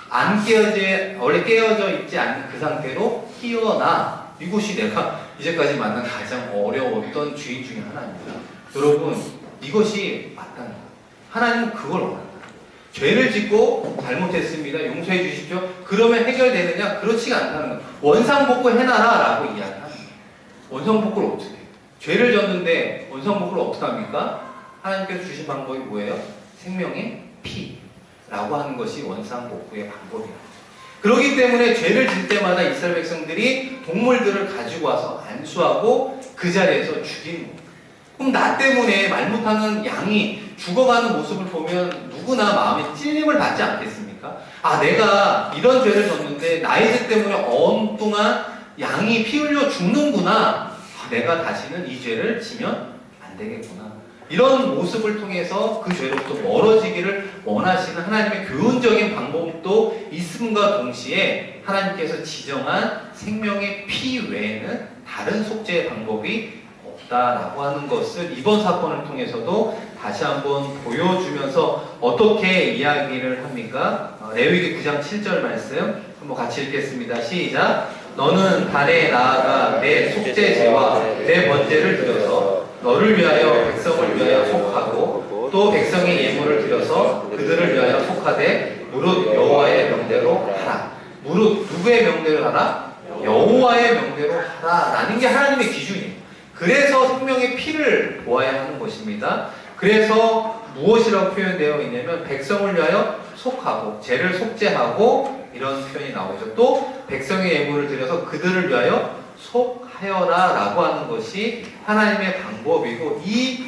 S1: 안 깨어져 원래 깨어져 있지 않은 그 상태로 끼워놔. 이것이 내가 이제까지 만난 가장 어려웠던 주인 중에 하나입니다. 여러분 이것이 맞다는 거예요. 하나님은 그걸 원합니다. 죄를 짓고 잘못했습니다. 용서해 주십시오. 그러면 해결되느냐? 그렇지가 않다는 거예요. 원상복구 해놔라 라고 이야기합니다. 원상복구를 어떻게 해요? 죄를 졌는데 원상복구를 어떻게 합니까? 하나님께서 주신 방법이 뭐예요? 생명의 피라고 하는 것이 원상복구의 방법이에요. 그렇기 때문에 죄를 질 때마다 이스라엘 백성들이 동물들을 가지고 와서 안수하고 그 자리에서 죽이는 거예요. 그럼 나 때문에 말 못하는 양이 죽어가는 모습을 보면 누구나 마음에 찔림을 받지 않겠습니까? 아 내가 이런 죄를 졌는데 나의 죄 때문에 엉뚱한 양이 피 흘려 죽는구나. 아, 내가 다시는 이 죄를 지면 안 되겠구나. 이런 모습을 통해서 그 죄로부터 멀어지기를 원하시는 하나님의 교훈적인 방법도 있음과 동시에 하나님께서 지정한 생명의 피 외에는 다른 속죄의 방법이 없다라고 하는 것을 이번 사건을 통해서도 다시 한번 보여주면서 어떻게 이야기를 합니까? 레위기 9장 7절 말씀 한번 같이 읽겠습니다. 시작. 너는 달에 나아가 내 속죄제와 내 번제를 드려서 너를 위하여 백성을 위하여 속하고 또 백성의 예물을 드려서 그들을 위하여 속하되 무릇 여호와의 명대로 하라. 무릇 누구의 명대로 하라? 여호와의 명대로 하라 라는 게 하나님의 기준이에요. 그래서 생명의 피를 보아야 하는 것입니다. 그래서 무엇이라고 표현되어 있냐면 백성을 위하여 속하고 죄를 속죄하고 이런 표현이 나오죠. 또 백성의 예물을 드려서 그들을 위하여 속하여라 라고 하는 것이 하나님의 방법이고 이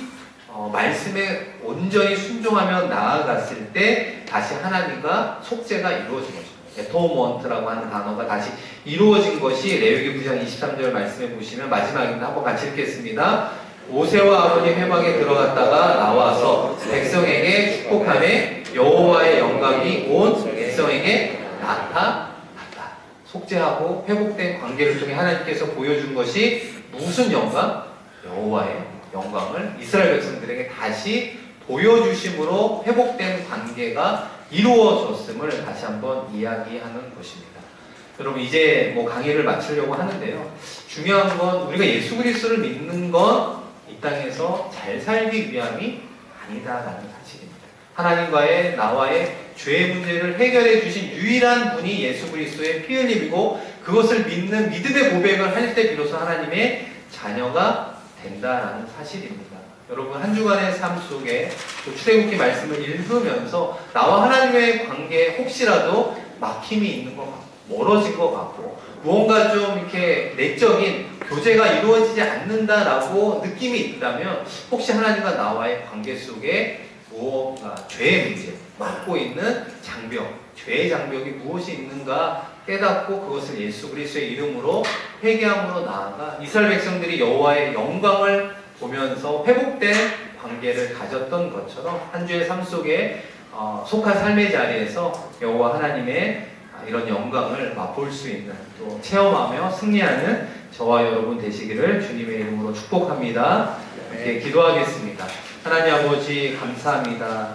S1: 말씀에 온전히 순종하며 나아갔을 때 다시 하나님과 속죄가 이루어진 거죠. 에토먼트라고 하는 단어가 다시 이루어진 것이 레위기 9장 23절 말씀에 보시면 마지막입니다. 한번 같이 읽겠습니다. 모세와 아론이 회막에 들어갔다가 나와서 백성에게 축복하며 여호와의 영광이 온 백성에게 나타났다. 속죄하고 회복된 관계를 통해 하나님께서 보여준 것이 무슨 영광? 여호와의 영광을 이스라엘 백성들에게 다시 보여주심으로 회복된 관계가 이루어졌음을 다시 한번 이야기하는 것입니다. 여러분 이제 뭐 강의를 마치려고 하는데요. 중요한 건 우리가 예수 그리스도를 믿는 건 이 땅에서 잘 살기 위함이 아니다라는 사실입니다. 하나님과의 나와의 죄의 문제를 해결해 주신 유일한 분이 예수 그리스도의 피 흘림이고 그것을 믿는 믿음의 고백을 할 때 비로소 하나님의 자녀가 된다라는 사실입니다. 여러분 한 주간의 삶 속에 출애굽기 말씀을 읽으면서 나와 하나님의 관계에 혹시라도 막힘이 있는 것 같고 멀어진 것 같고 무언가 좀 이렇게 내적인 교제가 이루어지지 않는다라고 느낌이 있다면 혹시 하나님과 나와의 관계 속에 무엇가 죄의 문제, 막고 있는 장벽, 죄의 장벽이 무엇이 있는가 깨닫고 그것을 예수 그리스도의 이름으로 회개함으로 나아가 이스라엘 백성들이 여호와의 영광을 보면서 회복된 관계를 가졌던 것처럼 한 주의 삶 속에 속한 삶의 자리에서 여호와 하나님의 이런 영광을 맛볼 수 있는 또 체험하며 승리하는 저와 여러분 되시기를 주님의 이름으로 축복합니다. 이렇게 기도하겠습니다. 하나님 아버지 감사합니다.